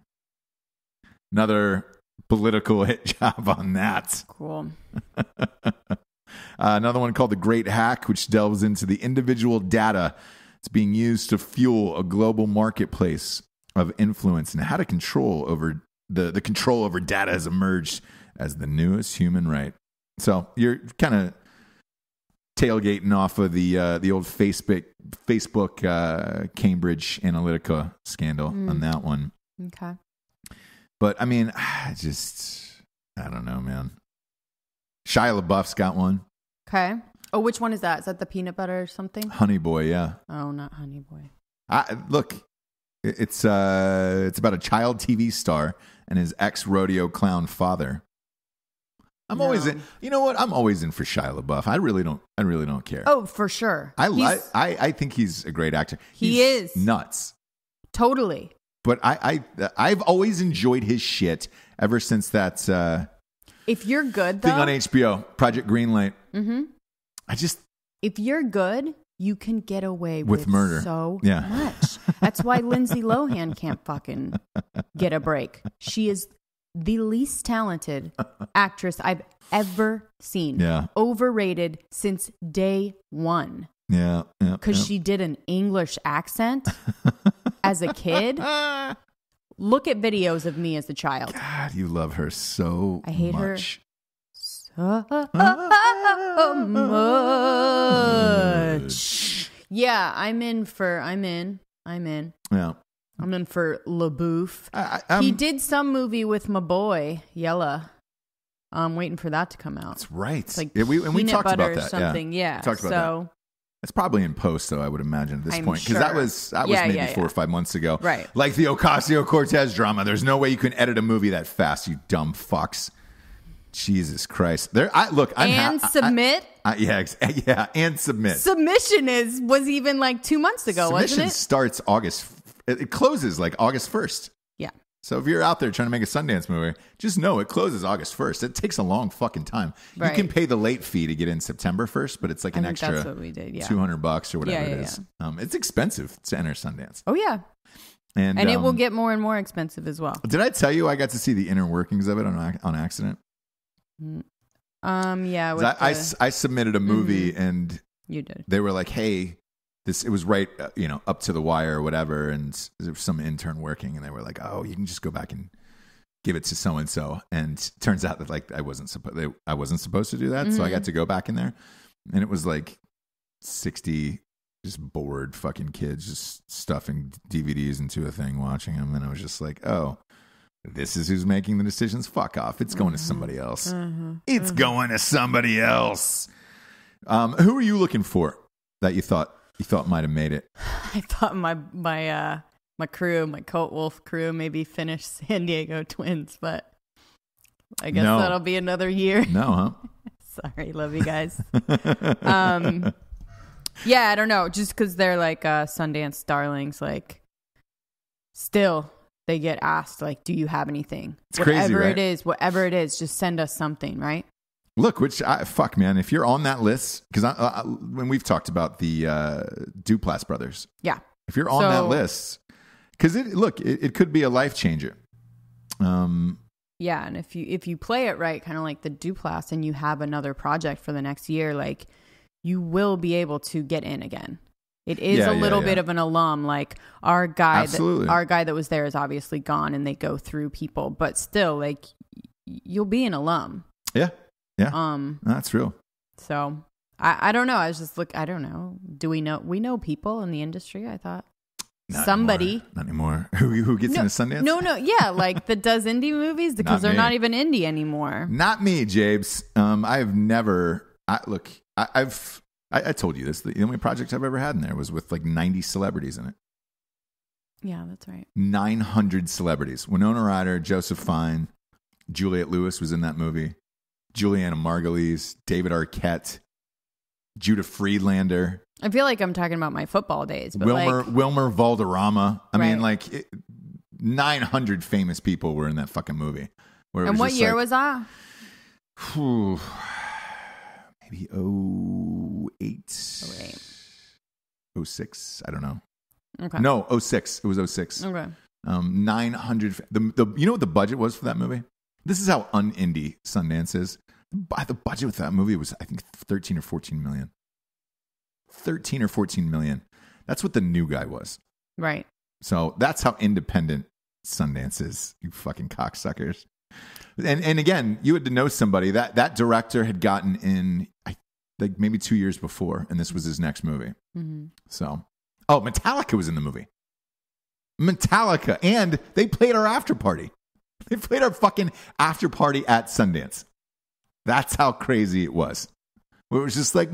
Another political hit job on that. Cool. Another one called The Great Hack, which delves into the individual data that's being used to fuel a global marketplace of influence and how to control over the control over data has emerged as the newest human right. So you're kind of tailgating off of the old Facebook Cambridge Analytica scandal on that one. Okay. But I mean, I don't know, man. Shia LaBeouf's got one. Okay. Oh, which one is that? Is that the peanut butter or something? Honey Boy, yeah. Oh, not Honey Boy. Look, it's about a child TV star and his ex-rodeo clown father. I'm always in. You know what? I'm always in for Shia LaBeouf. I really don't care. Oh, for sure. I think he's a great actor. He is nuts. Totally. But I've always enjoyed his shit ever since that. If you're good, though, thing on HBO, Project Greenlight. Mm-hmm. If you're good, you can get away with murder. So much. That's why Lindsay Lohan can't fucking get a break. She is the least talented actress I've ever seen. Yeah. Overrated since day one. Yeah. Because she did an English accent as a kid. Look at videos of me as a child. God, you love her so much. I hate her so much. Yeah, I'm in. Yeah. I'm in for LaBeouf. He did some movie with my boy, Yella. I'm waiting for that to come out. That's right. It's like we talked about that. Something. Yeah. We talked about that. It's probably in post, though, I would imagine, at this point. Because that was maybe 4 or 5 months ago. Right. Like the Ocasio-Cortez drama. There's no way you can edit a movie that fast, you dumb fucks. Jesus Christ. Submit. Yeah, and submit. Submission was even like 2 months ago, wasn't it? Submission starts it closes like August 1st. Yeah. So if you're out there trying to make a Sundance movie, just know it closes August 1st. It takes a long fucking time. Right. You can pay the late fee to get in September 1st, but it's like an extra that's what we did, yeah. $200 or whatever it is. Yeah. It's expensive to enter Sundance. Oh, yeah. And it will get more and more expensive as well. Did I tell you I got to see the inner workings of it on accident? Yeah. I submitted a movie and you did. They were like, hey, it was right, up to the wire or whatever. And there was some intern working and they were like, oh, you can just go back and give it to so-and-so. And turns out that like I wasn't supposed to do that. Mm-hmm. So I got to go back in there and it was like 60 just bored fucking kids just stuffing DVDs into a thing, watching them. And I was just like, oh, this is who's making the decisions. Fuck off. It's going to somebody else. It's going to somebody else. Who are you looking for that you thought might have made it? I thought my crew, my Colt Wolf crew, maybe finish San Diego Twins, but I guess that'll be another year. No, huh? Sorry, love you guys. Yeah, I don't know. Just because they're like Sundance darlings, like still they get asked like, "Do you have anything?" It's crazy, right? Whatever it is, just send us something, right? Look, fuck, man. If you're on that list, because when we've talked about the Duplass brothers, yeah. If you're on that list, because it could be a life changer. Yeah, and if you play it right, kind of like the Duplass, and you have another project for the next year, like you will be able to get in again. It is a little bit of an alum, like our guy. Our guy that was there is obviously gone, and they go through people, but still, like you'll be an alum. Yeah. Yeah. That's real. So I don't know. I was just I don't know. Do we know people in the industry? I thought not anymore. Who gets into Sundance? No. Yeah. Like that does indie movies because they're not even indie anymore. Not me, Jables. I've never, I told you this. The only project I've ever had in there was with like 90 celebrities in it. Yeah, that's right. 900 celebrities. Winona Ryder, Joseph Fiennes, Juliette Lewis was in that movie. Juliana Margulies, David Arquette, Judah Friedlander. I feel like I'm talking about my football days. But Wilmer Valderrama. I mean, 900 famous people were in that fucking movie. And what year was that? Maybe maybe 08. 06. I don't know. Okay. No, 06. It was 06. Okay. 900. You know what the budget was for that movie? This is how un-indie Sundance is. The budget with that movie was, I think, 13 or 14 million. 13 or 14 million. That's what The New Guy was. Right. So that's how independent Sundance is, you fucking cocksuckers. And again, you had to know somebody. That director had gotten in, like maybe 2 years before, and this was his next movie. Mm-hmm. So, Metallica was in the movie. Metallica. And they played our after party. They played our fucking after party at Sundance. That's how crazy it was. It was just like,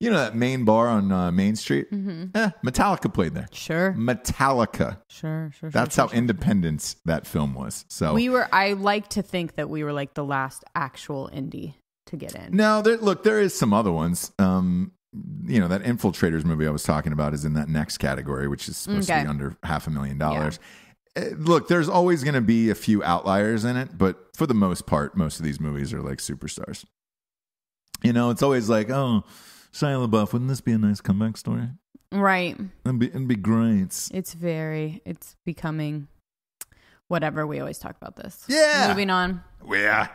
you know that main bar on Main Street? Mm-hmm. Metallica played there. Sure. Metallica. Sure. That's how independent that film was. So I like to think that we were like the last actual indie to get in. No, there is some other ones. You know, that Infiltrators movie I was talking about is in that next category, which is supposed to be under $500,000. Yeah. Look, there's always going to be a few outliers in it, but for the most part, most of these movies are like superstars. You know, it's always like, oh, Shia LaBeouf, wouldn't this be a nice comeback story? Right. It'd be great. It's becoming whatever. We always talk about this. Yeah. Moving on. Yeah.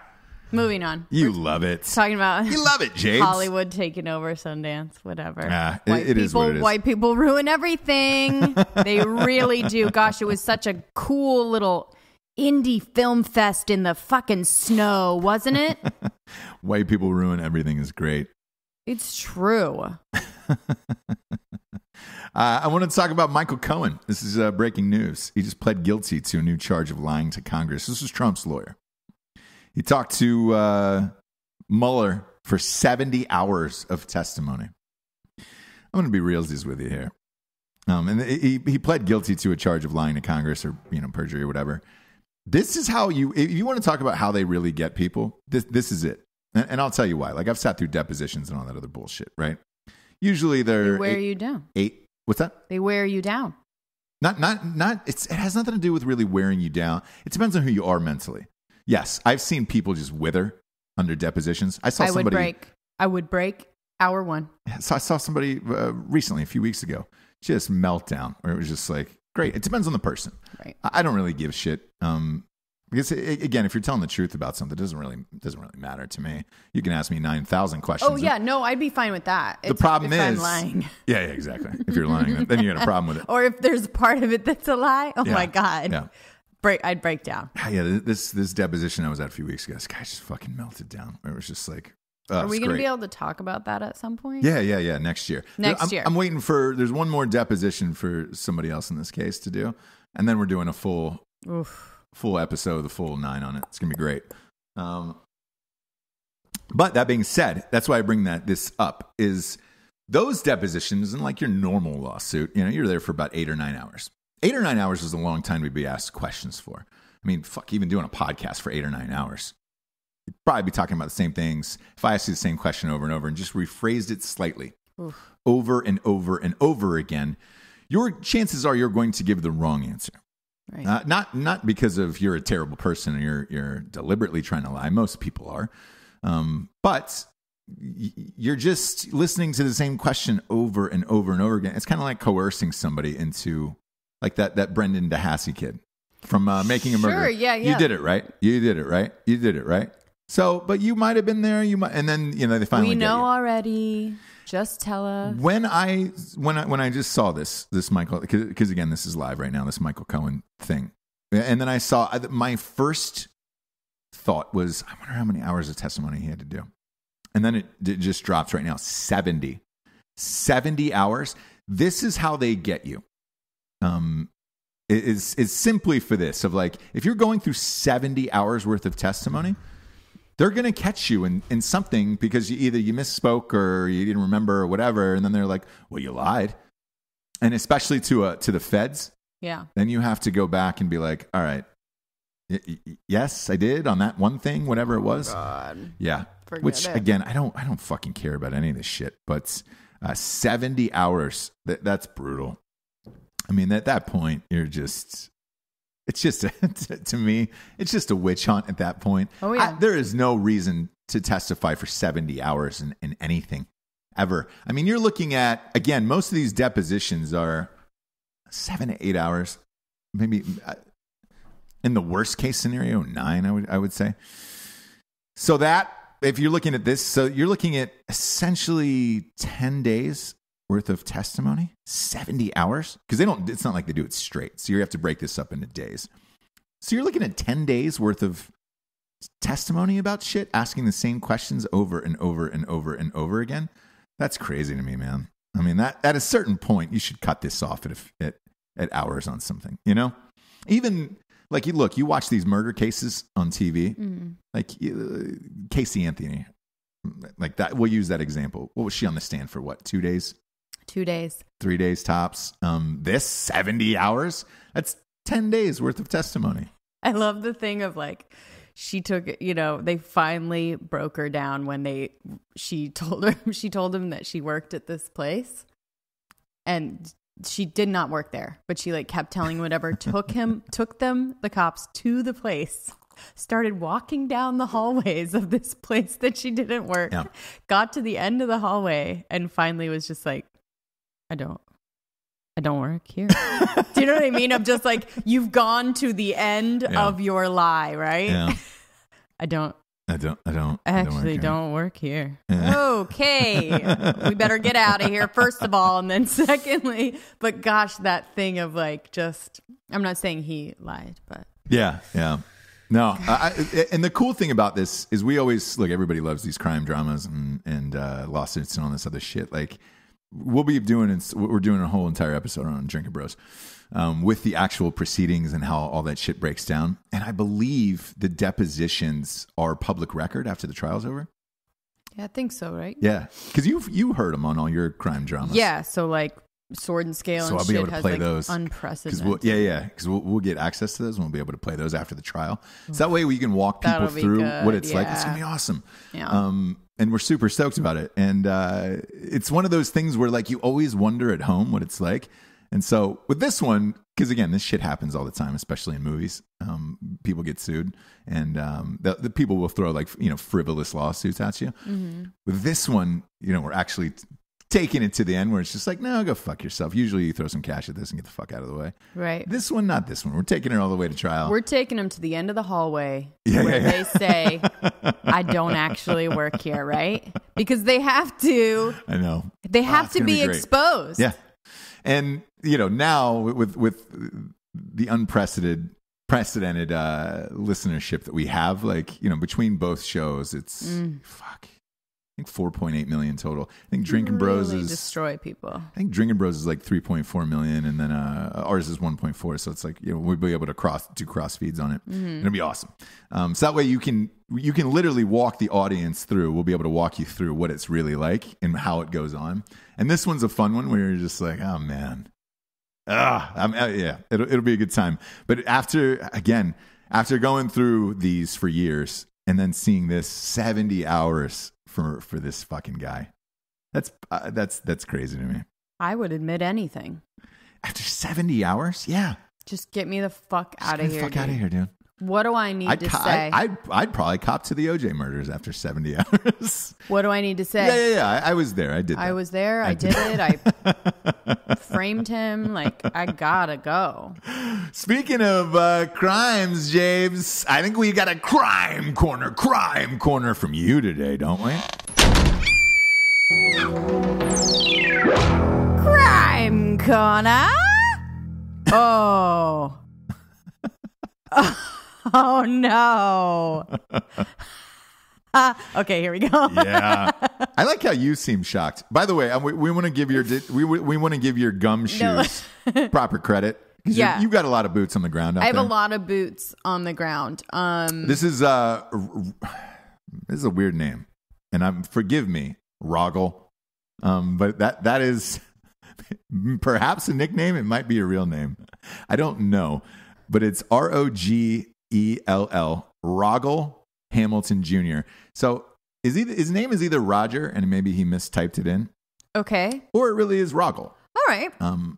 Moving on. You love it. Talking about you love it, James. Hollywood taking over Sundance, whatever. It is what it is. White people ruin everything. They really do. Gosh, it was such a cool little indie film fest in the fucking snow, wasn't it? White people ruin everything is great. It's true. I want to talk about Michael Cohen. This is breaking news. He just pled guilty to a new charge of lying to Congress. This was Trump's lawyer. He talked to Mueller for 70 hours of testimony. I'm going to be realsies with you here. And he pled guilty to a charge of lying to Congress or, perjury or whatever. This is how if you want to talk about how they really get people, this is it. And I'll tell you why. Like, I've sat through depositions and all that other bullshit, right? Usually they wear you down. What's that? They wear you down. Not. It has nothing to do with really wearing you down. It depends on who you are mentally. Yes, I've seen people just wither under depositions. I would break hour one. So I saw somebody recently, a few weeks ago, just meltdown, where it was just like, great. It depends on the person. Right. I don't really give a shit. Because again, if you're telling the truth about something, it doesn't really matter to me. You can ask me 9,000 questions. Oh yeah, no, I'd be fine with that. The problem is, I'm lying. Yeah, exactly. If you're lying, then you got a problem with it. Or if there's part of it that's a lie. Oh my god. Yeah. I'd break down. Yeah, this deposition I was at a few weeks ago, this guy just fucking melted down. It was just like, are we going to be able to talk about that at some point? Yeah. Next year. I'm waiting there's one more deposition for somebody else in this case to do, and then we're doing a full episode, the full 9 on it. It's gonna be great. But that being said, that's why I bring this up is those depositions and like your normal lawsuit. You're there for about 8 or 9 hours. 8 or 9 hours is a long time to be asked questions for. I mean, fuck, even doing a podcast for 8 or 9 hours. You'd probably be talking about the same things. If I asked you the same question over and over and just rephrased it slightly, over and over and over again, your chances are you're going to give the wrong answer. Right. Not because of you're a terrible person and you're deliberately trying to lie. Most people are. But you're just listening to the same question over and over and over again. It's kind of like coercing somebody into like that Brendan DeHassy kid from Making a Murderer. Sure, yeah. You did it right. You did it right. So, but you might have been there. And then they finally. We know already. Just tell us. When I just saw this Michael, because again, this is live right now, this Michael Cohen thing. And then I saw, my first thought was, I wonder how many hours of testimony he had to do. And then it just drops right now, 70 hours. This is how they get you. It's simply for this of like, if you're going through 70 hours worth of testimony, they're going to catch you in something because you misspoke or you didn't remember or whatever. And then they're like, well, you lied. And especially to the feds. Yeah. Then you have to go back and be like, all right, yes, I did on that one thing, whatever it was. Oh God. Yeah. Forget it. Again, I don't fucking care about any of this shit, but 70 hours, that's brutal. I mean, at that point, it's just to me, it's just a witch hunt at that point. Oh, yeah. There is no reason to testify for 70 hours in anything ever. I mean, you're looking at, again, most of these depositions are 7 to 8 hours, maybe in the worst case scenario, 9, I would say. So that, if you're looking at this, so you're looking at essentially 10 days worth of testimony, 70 hours, because it's not like they do it straight. So you have to break this up into days. So you're looking at 10 days worth of testimony about shit, asking the same questions over and over and over and over again. That's crazy to me, man. I mean, that at a certain point, you should cut this off at hours on something, you know? Even like you watch these murder cases on TV, like Casey Anthony, like that. We'll use that example. What was she on the stand for? What, 2 days? 2 days. 3 days tops. This 70 hours. That's 10 days worth of testimony. I love the thing of like, she took, they finally broke her down when she told him that she worked at this place, and she did not work there, but she like kept telling whatever, took the cops to the place, started walking down the hallways of this place that she didn't work, got to the end of the hallway, and finally was just like, I don't work here. Do you know what I mean? I'm just like, you've gone to the end of your lie, right? Yeah. I don't work here. Yeah. Okay. We better get out of here, first of all. And then secondly, but gosh, that thing of like, I'm not saying he lied, but. Yeah. No. And the cool thing about this is we always, look, everybody loves these crime dramas and lawsuits and all this other shit. Like, we're doing a whole entire episode on Drinking Bros with the actual proceedings and how all that shit breaks down. And I believe the depositions are public record after the trial's over. Yeah, I think so, right? Yeah, because you heard them on all your crime dramas. Yeah, so like Sword and Scale and I'll be able to play those. Unprecedented. Because we'll get access to those and we'll be able to play those after the trial. So that way we can walk people through what it's like. It's going to be awesome. Yeah. And we're super stoked about it. And it's one of those things where like you always wonder at home what it's like. And so with this one, because again, this shit happens all the time, especially in movies. People get sued, and the people will throw like frivolous lawsuits at you. Mm-hmm. With this one, we're actually taking it to the end where it's just like, no, go fuck yourself. Usually you throw some cash at this and get the fuck out of the way. Right. This one, not this one. We're taking it all the way to trial. We're taking them to the end of the hallway where they say, I don't actually work here, right? Because they have to. I know. They have to be exposed. Yeah. And, now with the unprecedented listenership that we have, like, between both shows, it's I think 4.8 million total. I think Drinking Bros is destroy people. I think Drinking Bros is like 3.4 million, and then ours is 1.4. So it's like we'll be able to do cross feeds on it. Mm-hmm. It'll be awesome. So that way you can literally walk the audience through. We'll be able to walk you through what it's really like and how it goes on. And this one's a fun one where you're just like, oh man, it'll be a good time. But after going through these for years and then seeing this 70 hours. For this fucking guy, that's crazy to me. I would admit anything after 70 hours. Yeah, just get me the fuck out of here. Fuck out of here, dude. What do I need to say? I'd probably cop to the OJ murders after 70 hours. What do I need to say? Yeah. I was there. I did. I was there. I did it. I framed him. Like, I gotta go. Speaking of crimes, James, I think we got a crime corner from you today, don't we? Crime corner. Oh. Oh no. Okay, here we go. Yeah, I like how you seem shocked. By the way, we want to give your gum shoes proper credit. Yeah, you've got a lot of boots on the ground. I have a lot of boots on the ground. This is a weird name, and forgive me, Roggle. But that is perhaps a nickname. It might be a real name. I don't know, but it's Rogell, Roggle Hamilton Jr. So his name is either Roger, and maybe he mistyped it in. Okay. Or it really is Roggle. All right.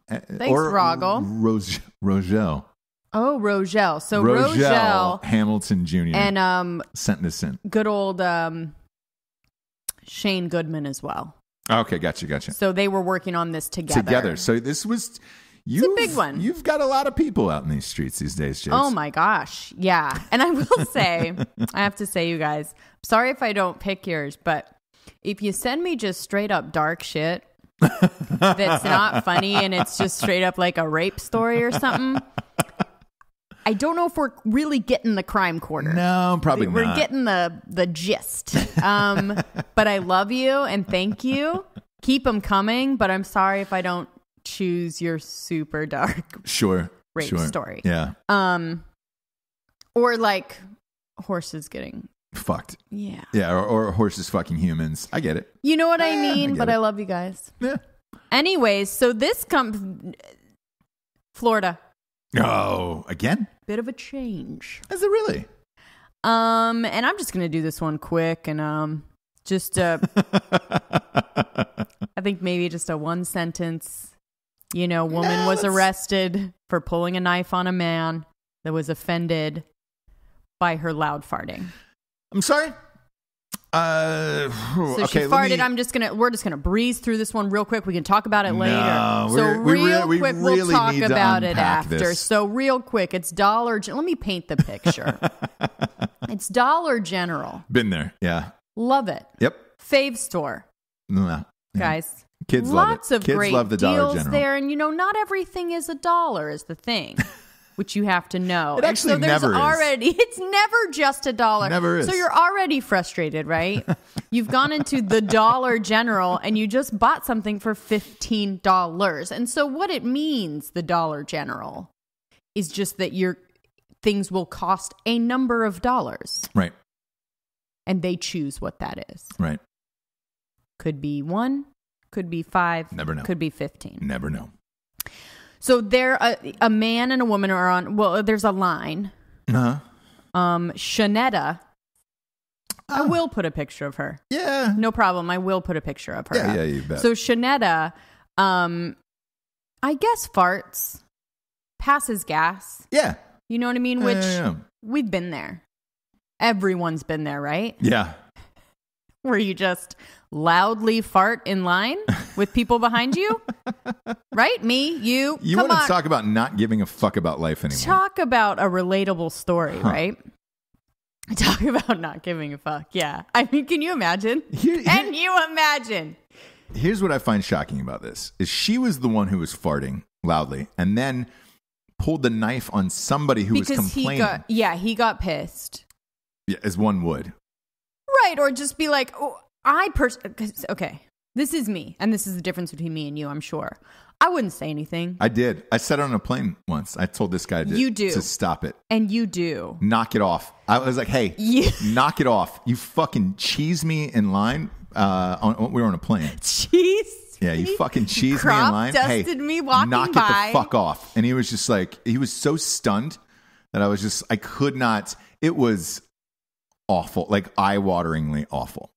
Thanks, or Roggle. Rogell. Oh, Rogell. So Rogell Hamilton Jr. And sent this in. Good old Shane Goodman as well. Okay, gotcha. So they were working on this together. So this was... It's a big one. You've got a lot of people out in these streets these days, James. Oh my gosh. Yeah. And I will say, I have to say, you guys, sorry if I don't pick yours, but if you send me just straight up dark shit that's not funny and it's just straight up like a rape story or something, I don't know if we're really getting the crime quarter. No, probably not. We're getting the gist. But I love you and thank you. Keep them coming, but I'm sorry if I don't choose your super dark rape story. Yeah. Or like horses getting fucked. Yeah. Yeah, or horses fucking humans. I get it. You know what I mean? I love you guys. Yeah. Anyways, so this comes Florida. Oh, again? Bit of a change. Is it really? And I'm just gonna do this one quick and just I think maybe just a one sentence. Woman was arrested for pulling a knife on a man that was offended by her loud farting. I'm sorry? So she farted. We're just gonna breeze through this one real quick. We can talk about it later. We'll talk about it after. This. So real quick, it's Dollar. Let me paint the picture. It's Dollar General. Been there, yeah. Love it. Yep. Fave store. No, yeah. Guys. Kids love it. Lots of Kids great love the Dollar deals General. there, and not everything is $1 is the thing, which you have to know. It actually never is. It's never just $1. Never is. So you're already frustrated, right? You've gone into the Dollar General and you just bought something for $15. And so what it means, the Dollar General, is just that your things will cost a number of dollars. Right. And they choose what that is. Right. Could be 1. Could be 5. Never know. Could be 15. Never know. So there, a man and a woman are on. Well, there's a line. Shanetta. I will put a picture of her. Yeah. No problem. I will put a picture of her. Yeah, you bet. So Shanetta, I guess farts, passes gas. Yeah. You know what I mean? Which we've been there. Everyone's been there, right? Yeah. Where you just loudly fart in line with people behind you. Right? Me, you. You want to talk about not giving a fuck about life anymore. Talk about a relatable story, right? Talk about not giving a fuck. Yeah. I mean, can you imagine? Can you imagine? Here's what I find shocking about this is she was the one who was farting loudly and then pulled the knife on somebody who was complaining. He got pissed. Yeah, as one would. Right, or just be like, okay, this is me, and this is the difference between me and you, I'm sure. I wouldn't say anything. I did. I said it on a plane once. I told this guy to stop it. And you do. Knock it off. I was like, hey, knock it off. You fucking cheese me in line. We were on a plane. Cheese? Yeah, you fucking cheese me in line. Dusted me walking knock by. it the fuck off. And he was just like, he was so stunned that I could not. It was awful, like eye-wateringly awful.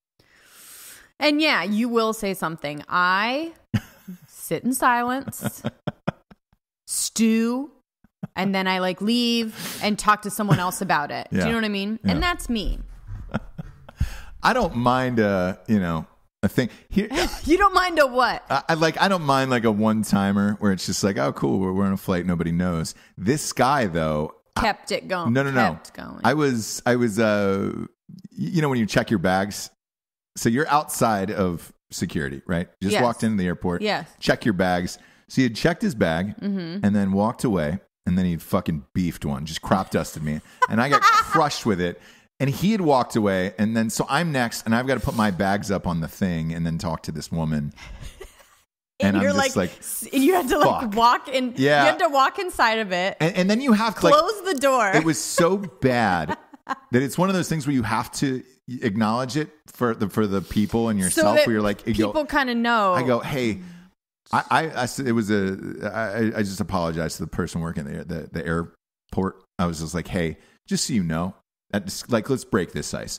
And yeah, you will say something. I sit in silence, stew, and then I leave and talk to someone else about it. Yeah. Do you know what I mean? Yeah. And that's me. I don't mind, a thing. Here, you don't mind a what? I don't mind a one-timer where it's just like, oh, cool, we're on a flight, nobody knows. This guy, though, kept it going. No. Kept going. I was, when you check your bags, so you're outside of security, right? Just walked into the airport. Yes. Check your bags. So he had checked his bag and then walked away, and then he fucking beefed one, just crop dusted me. And I got crushed with it. And he had walked away, and then so I'm next, and I've got to put my bags up on the thing and then talk to this woman. And you're and you had to walk in. Yeah. You had to walk inside of it. And then you have to close the door. It was so bad that it's one of those things where you have to acknowledge it for the people and yourself. So where you're like, people kind of know. I go, hey, I said I just apologized to the person working the airport. I was just like, hey, just so you know, let's break this ice.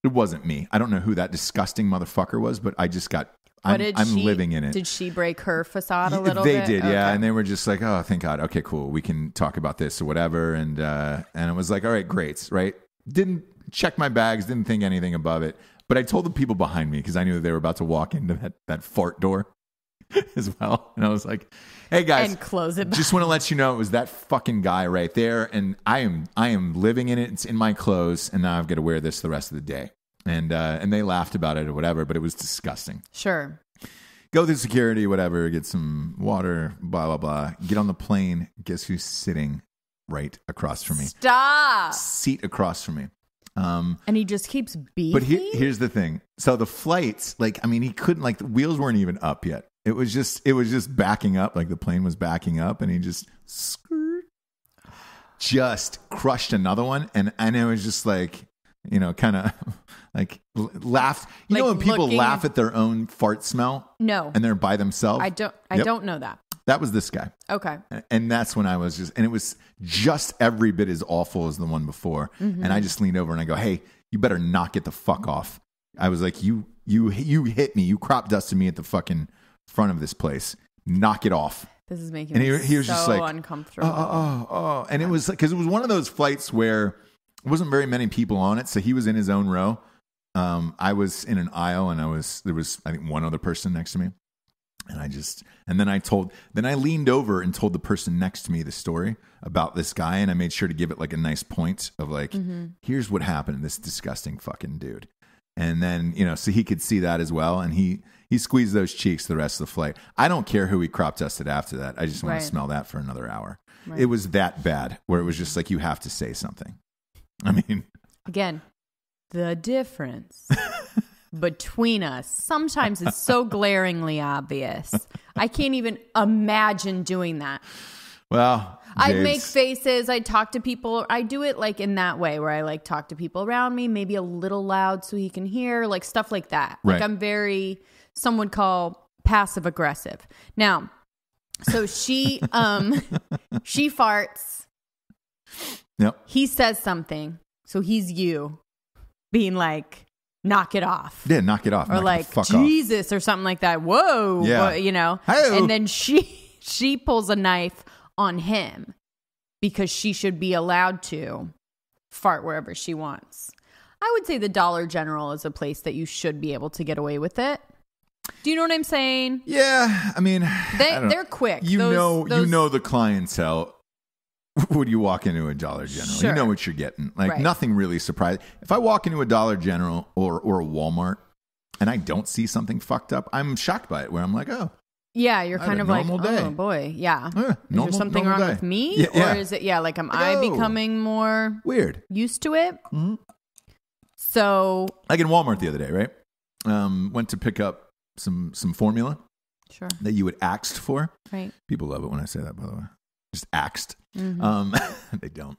It wasn't me. I don't know who that disgusting motherfucker was, but I just got. I'm living in it. Did she break her facade a little bit? They did, yeah. Okay. And they were just like, oh, thank God. Okay, cool. We can talk about this or whatever. And it was like, all right, great, right? Didn't check my bags, didn't think anything above it. But I told the people behind me because I knew that they were about to walk into that fart door as well. And I was like, hey guys, and close it back. Just want to let you know it was that fucking guy right there. And I am living in it. It's in my clothes. And now I've got to wear this the rest of the day. And they laughed about it or whatever, but it was disgusting. Sure. Go through security, whatever, get some water, blah, blah, blah. Get on the plane. Guess who's sitting right across from me? Stop. Seat across from me. And he just keeps beefing? But here's the thing. So the flights, he couldn't, the wheels weren't even up yet. It was just backing up. Like the plane was backing up and he just crushed another one. And it was just kind of laughed. You know when people laugh at their own fart smell? No. And they're by themselves? I don't know that. That was this guy. Okay. And that's when I was and it was just every bit as awful as the one before. Mm-hmm. And I just leaned over and I go, hey, you better knock it the fuck off. I was like, you hit me. You crop dusted me at the fucking front of this place. Knock it off. This is making me he was so just uncomfortable. Oh. And it was because it was one of those flights where there wasn't very many people on it. So he was in his own row. I was in an aisle and there was, I think, one other person next to me. And then I leaned over and told the person next to me the story about this guy. And I made sure to give it a nice point of here's what happened to this disgusting fucking dude. And then, so he could see that as well. And he squeezed those cheeks the rest of the flight. I don't care who he crop dusted after that. I just want to smell that for another hour. Right. It was that bad where it was just you have to say something. I mean, again, the difference between us sometimes is so glaringly obvious. I can't even imagine doing that. Well, I'd make faces. I'd talk to people. I do it in that way where I talk to people around me, maybe a little loud so he can hear, stuff like that. Right. I'm very, some would call passive aggressive. Now, so she farts. Yep. He says something. So he's being knock it off. Yeah, knock it off. Or Jesus off. Or something like that. Whoa. Yeah. Hey-o. And then she pulls a knife on him because she should be allowed to fart wherever she wants. I would say the Dollar General is a place that you should be able to get away with it. Do you know what I'm saying? Yeah. I mean, they're quick. You know the clientele. When you walk into a Dollar General, sure. You know what you're getting. Nothing really surprising. If I walk into a Dollar General or a Walmart and I don't see something fucked up, I'm shocked by it. Where I'm like, oh, yeah, you're kind of day. Oh boy, yeah. Is normal, there something wrong with me, or is it? Yeah, am I becoming more weird, used to it? Mm-hmm. So, in Walmart the other day, right? Went to pick up some formula, sure, that you had axed for. Right. People love it when I say that. By the way, just axed. Mm-hmm. They don't.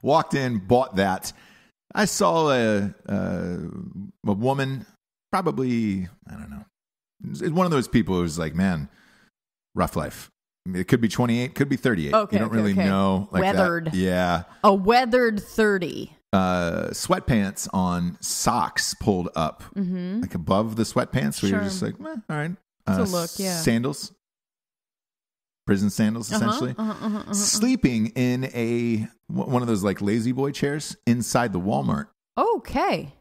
Walked in, bought that. I saw a woman, probably, I don't know. It's one of those people who's man, rough life. I mean, it could be 28, could be 38. Okay, you don't really know. Weathered. That. Yeah. A weathered 30. Sweatpants on, socks pulled up, above the sweatpants. Where you're just all right. It's a look, yeah. Sandals. Prison sandals, essentially. Sleeping in one of those lazy boy chairs inside the Walmart. Okay.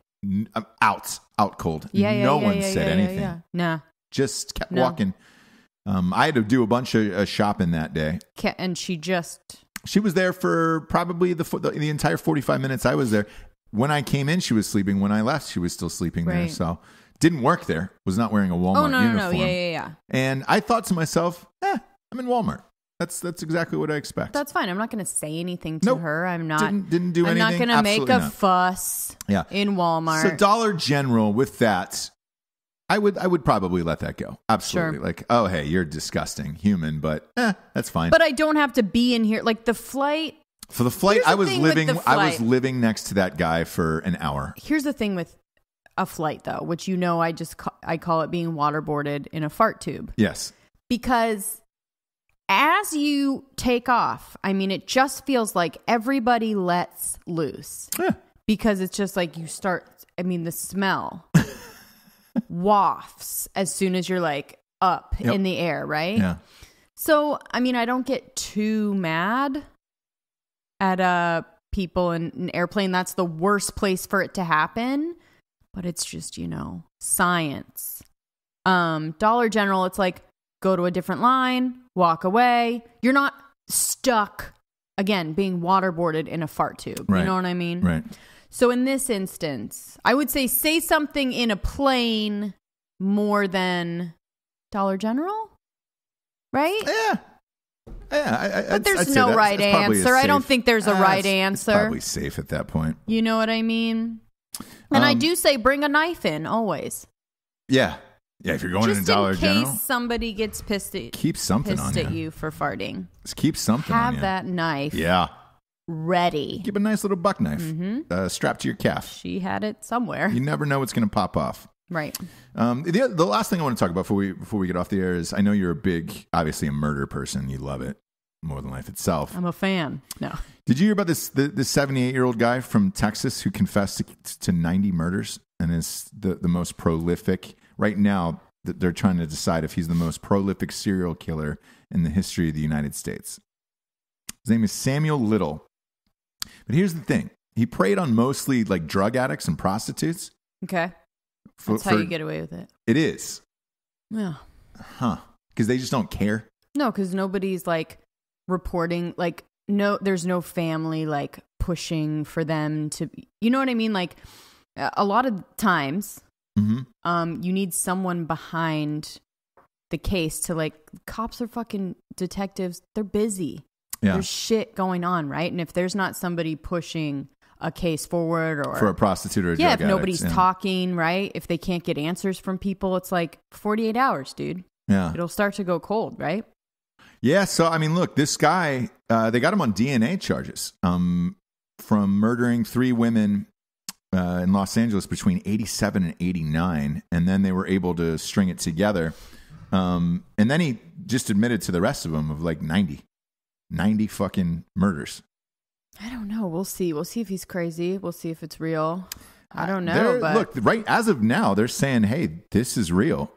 Out cold. Yeah, no one said anything. Yeah. Nah. Just kept walking. I had to do a bunch of shopping that day. And she was there for probably the entire 45 minutes I was there. When I came in, she was sleeping. When I left, she was still sleeping there. So didn't work there. Was not wearing a Walmart uniform. No. Yeah. And I thought to myself, I'm in Walmart. That's exactly what I expect. That's fine. I'm not going to say anything to her. I'm not. Didn't do anything. I'm not going to make a fuss. Yeah. In Walmart. So Dollar General with that, I would probably let that go. Absolutely. Sure. Oh hey, you're disgusting human, but that's fine. But I don't have to be in here. The flight. For the flight, I was living next to that guy for an hour. Here's the thing with a flight though, which I call it being waterboarded in a fart tube. Yes. Because as you take off, it just feels like everybody lets loose. Yeah. Because it's just you start, the smell wafts as soon as you're up in the air, right? Yeah. So, I don't get too mad at people in an airplane. That's the worst place for it to happen. but it's just, science. Dollar General, it's like, go to a different line, walk away. You're not stuck, again, being waterboarded in a fart tube. Right. You know what I mean? Right. So in this instance, I would say something in a plane more than Dollar General, right? Yeah. Yeah. But there's no right answer. I don't think there's a right answer. It's probably safe at that point. You know what I mean? And I do say bring a knife in always. Yeah. Yeah, if you're going just in Dollar General, in case somebody gets pissed at, keep something on you for farting. Just keep something on you. Have that knife ready. Keep a nice little buck knife strapped to your calf. She had it somewhere. You never know what's going to pop off. Right. The last thing I want to talk about before we get off the air is I know you're obviously a murder person. You love it more than life itself. I'm a fan. No. Did you hear about this 78-year-old guy from Texas who confessed to 90 murders and is the most prolific? Right now, they're trying to decide if he's the most prolific serial killer in the history of the United States. His name is Samuel Little. But here's the thing. He preyed on mostly like drug addicts and prostitutes. Okay. That's how you get away with it. It is. Yeah. Huh. Because they just don't care? No, because nobody's like reporting, like, no, there's no family like pushing for them to, you know what I mean? Like a lot of times, you need someone behind the case to like, cops are fucking detectives. They're busy. Yeah. There's shit going on, right? And if there's not somebody pushing a case forward or for a prostitute or a drug if addict, nobody's talking, right? If they can't get answers from people, it's like 48 hours, dude. Yeah. It'll start to go cold, right? Yeah. So, I mean, look, this guy, they got him on DNA charges from murdering 3 women in Los Angeles between 87 and 89. And then they were able to string it together. And then he just admitted to the rest of them of like 90 fucking murders. I don't know. We'll see. We'll see if he's crazy. We'll see if it's real. I don't know. But look, right as of now, they're saying, hey, this is real.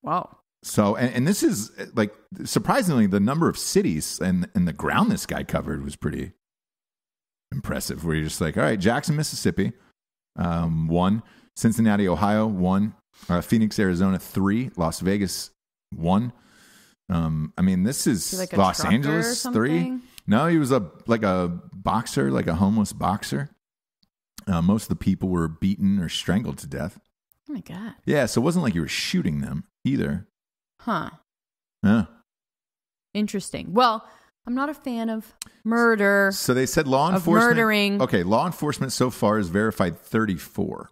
Wow. So, and this is like, surprisingly, the number of cities and the ground this guy covered was pretty impressive, where you're just like, all right, Jackson, Mississippi, 1, Cincinnati, Ohio, 1, Phoenix, Arizona, 3, Las Vegas, 1. I mean, this is like Los Angeles, 3. No, he was a boxer, like a homeless boxer. Most of the people were beaten or strangled to death. Oh my God. Yeah, so it wasn't like you were shooting them either. Huh. Yeah. Interesting. Well, I'm not a fan of murder. So they said law enforcement. Murdering. Okay, law enforcement so far has verified 34.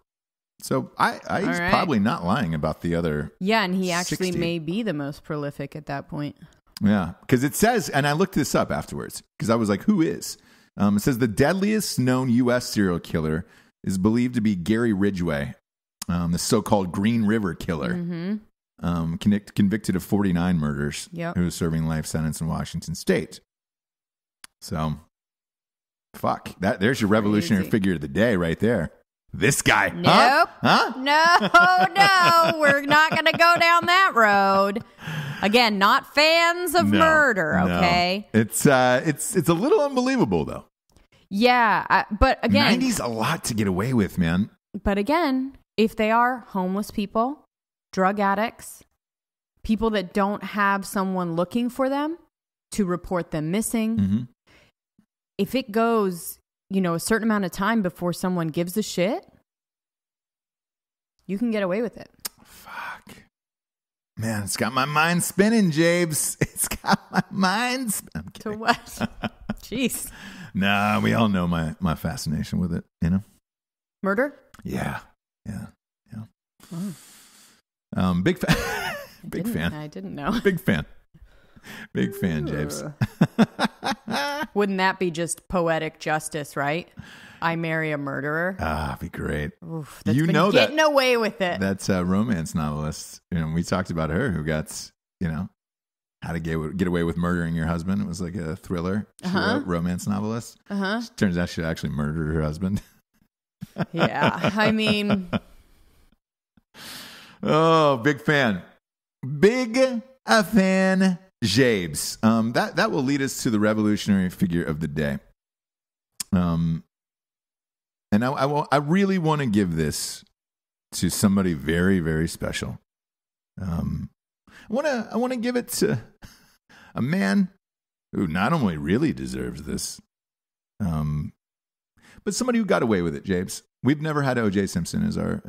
So he's probably not lying about the other. Yeah, and he actually 60. may be the most prolific at that point. Yeah, because it says, and I looked this up afterwards because I was like, who is? It says the deadliest known U.S. serial killer is believed to be Gary Ridgway, the so-called Green River Killer, convicted of 49 murders, who was serving life sentence in Washington State. So, fuck, there's your revolutionary figure of the day right there. This guy. Nope. Huh? No. We're not going to go down that road. Again, not fans of murder, okay? No. It's a little unbelievable, though. Yeah, but again... 90's a lot to get away with, man. But again, if they are homeless people, drug addicts, people that don't have someone looking for them to report them missing, if it goes... a certain amount of time before someone gives a shit, you can get away with it. Fuck. Man, it's got my mind spinning, Jables. It's got my mind spinning. To what? Jeez. Nah, we all know my fascination with it, Murder? Yeah. Oh. Big fan. Big fan. I didn't know. Big fan. Big fan, James. Wouldn't that be just poetic justice, right? I marry a murderer. Ah, be great. Oof, that's getting away with it. That's a romance novelist. We talked about her who got, how to get away with murdering your husband. It was like a thriller. She wrote, romance novelist. Turns out she actually murdered her husband. Yeah, I mean. Oh, big fan. Big a fan. Jables. That will lead us to the revolutionary figure of the day. And I really want to give this to somebody very, very special. I want to give it to a man who not only really deserves this, but somebody who got away with it, James. We've never had O.J. Simpson as our.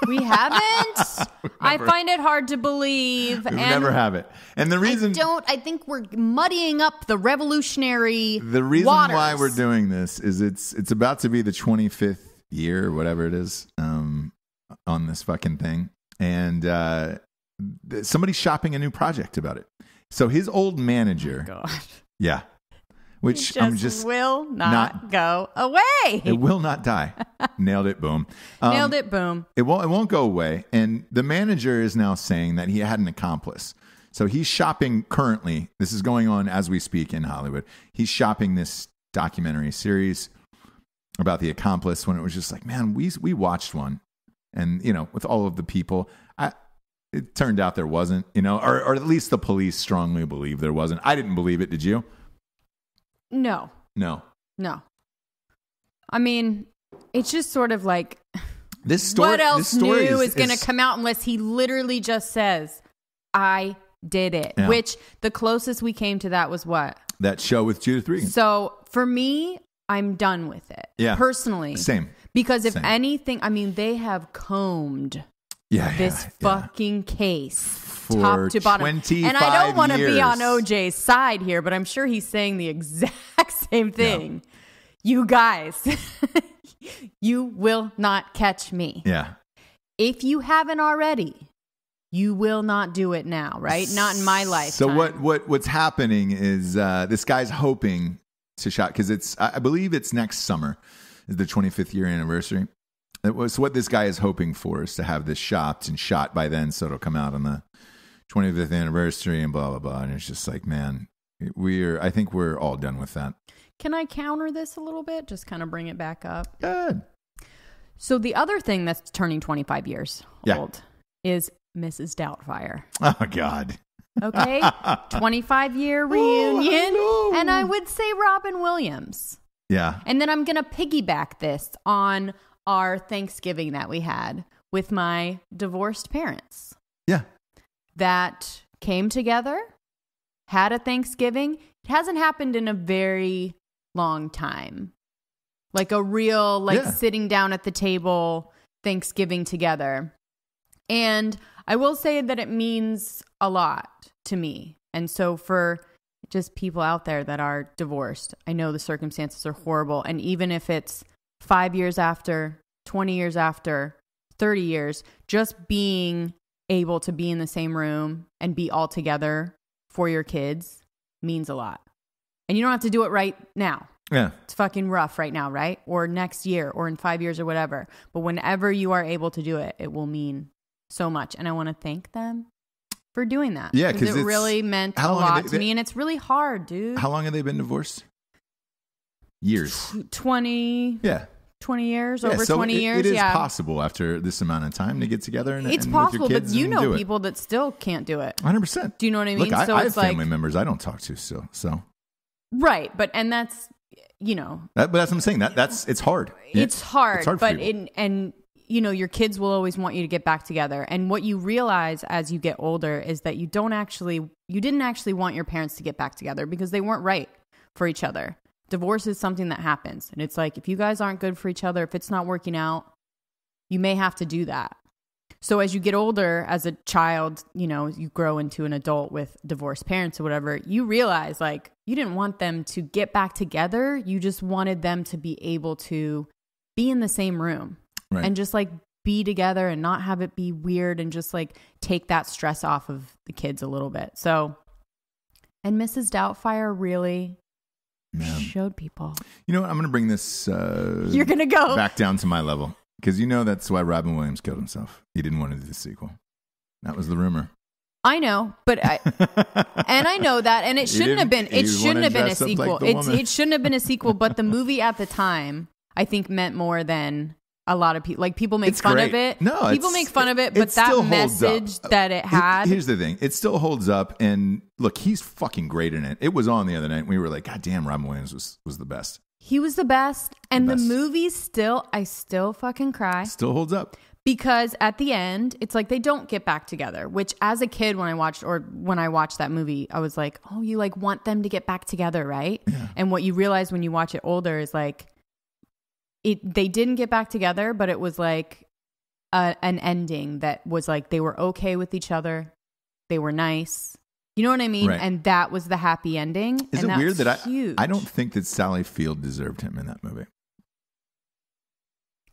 We haven't. I find it hard to believe. We never have it, and the reason I think we're muddying up the revolutionary. The reason waters. why we're doing this is it's about to be the 25th year, or whatever it is, on this fucking thing, and somebody's shopping a new project about it. So his old manager, God. Yeah. Which I'm just will not go away. It will not die. Nailed it. Boom. Nailed it. Boom. It won't go away. And the manager is now saying that he had an accomplice. So he's shopping currently. This is going on as we speak in Hollywood. He's shopping this documentary series about the accomplice when it was just like, man, we watched one. And, with all of the people, it turned out there wasn't, or at least the police strongly believe there wasn't. I didn't believe it. Did you? No. I mean, it's just sort of like, this story. What else new is going to come out unless he literally just says, I did it? Yeah. Which the closest we came to that was what? That show with Judith Regan. So for me, I'm done with it. Yeah. Personally. Same. Because if anything, I mean, they have combed this fucking case. For top to bottom. 25 and I don't want to years. be on OJ's side here, but I'm sure he's saying the exact same thing. Yeah. You guys, you will not catch me. Yeah. If you haven't already, you will not do it now, right? Not in my lifetime. So what's happening is this guy's hoping to shot, because I believe it's next summer is the 25th year anniversary. So what this guy is hoping for is to have this shopped and shot by then, so it'll come out on the 25th anniversary and blah, blah, blah. And it's just like, man, I think we're all done with that. Can I counter this a little bit? Just kind of bring it back up. Good. So the other thing that's turning 25 years old is Mrs. Doubtfire. Oh, God. Okay. 25-year reunion. Oh, no. And I would say Robin Williams. Yeah. And then I'm going to piggyback this on our Thanksgiving that we had with my divorced parents. Yeah. That came together, had a Thanksgiving. It hasn't happened in a very long time. Like a real, sitting down at the table, Thanksgiving together. And I will say that it means a lot to me. And so for just people out there that are divorced, I know the circumstances are horrible. And even if it's 5 years after, 20 years after, 30 years, just being able to be in the same room and be all together for your kids means a lot. And you don't have to do it right now. Yeah. It's fucking rough right now, right? Or next year or in 5 years or whatever. But whenever you are able to do it, it will mean so much. And I want to thank them for doing that. Yeah, because it really meant a lot to me. And it's really hard, dude. How long have they been divorced? Years. 20. Yeah. 20 years, over 20 years. It is possible after this amount of time to get together and it's and possible, with your kids, but you know do people that still can't do it. 100%. Do you know what I mean? Look, so I it's have family members I don't talk to still. So right, but and that's but that's what I'm saying. It's hard. It's hard, but and your kids will always want you to get back together. And what you realize as you get older is that you didn't actually want your parents to get back together because they weren't right for each other. Divorce is something that happens. And it's like, if you guys aren't good for each other, if it's not working out, you may have to do that. So as you get older, as a child, you grow into an adult with divorced parents or whatever, you realize like you didn't want them to get back together. You just wanted them to be able to be in the same room and just like be together and not have it be weird and just like take that stress off of the kids a little bit. So, and Mrs. Doubtfire really showed people. You know what? I'm going to bring this You're going to go back down to my level because that's why Robin Williams killed himself. He didn't want to do the sequel. That was the rumor. I know, but I know that, and it shouldn't have been. It shouldn't have been a sequel. It shouldn't have been a sequel. But the movie at the time, I think, meant more than a lot of people. Like people make fun of it. No, people make fun of it, but that message that it had. Here's the thing: it still holds up. And look, he's fucking great in it. It was on the other night. And we were like, God damn, Robin Williams was the best. He was the best, and the movie I still fucking cry. Still holds up Because at the end, it's like they don't get back together, which as a kid when I watched that movie, I was like, oh, you like want them to get back together, right? Yeah. And what you realize when you watch it older is like they didn't get back together, but it was like an ending that was like they were okay with each other. They were nice. You know what I mean? Right. And that was the happy ending. Is and it weird that huge. I don't think that Sally Field deserved him in that movie?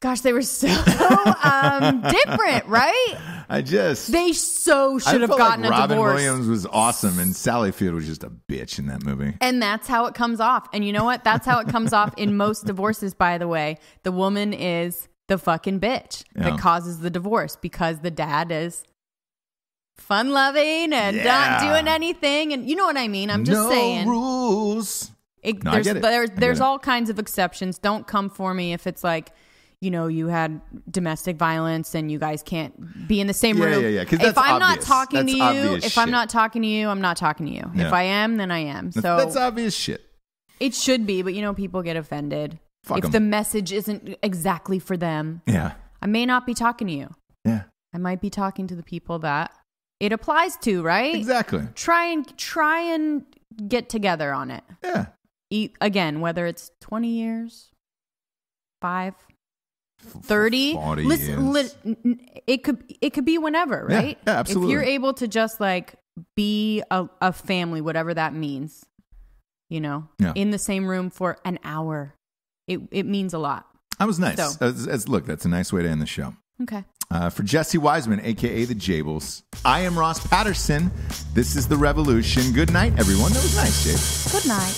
Gosh, they were so different, right? They so should have gotten like a Robin divorce. Williams was awesome, and Sally Field was just a bitch in that movie. And that's how it comes off. And you know what? That's how it comes off in most divorces, by the way. The woman is the fucking bitch that causes the divorce because the dad is fun-loving and not doing anything. And you know what I mean? I'm just saying. No rules. There's all kinds of exceptions. Don't come for me if it's like, you know, you had domestic violence and you guys can't be in the same room. Yeah. If I'm not obvious. talking That's to you, obvious if shit. I'm not talking to you, I'm not talking to you. Yeah. If I am, then I am. So that's obvious shit. it should be, but you know, people get offended. Fuck if 'em. the message isn't exactly for them. Yeah. I may not be talking to you. Yeah. I might be talking to the people that it applies to, right? Exactly. Try and get together on it. Yeah. Again, whether it's 20 years, 5, 30, 40 years. it could be whenever, right? Yeah, absolutely. If you're able to just like be a family, whatever that means, you know, in the same room for an hour, it means a lot. That was nice. So. Look, that's a nice way to end the show. Okay. For Jessie Wiseman, a.k.a. the Jables, I am Ross Patterson. This is The Revolution. Good night, everyone. That was nice, Jabe. Good night.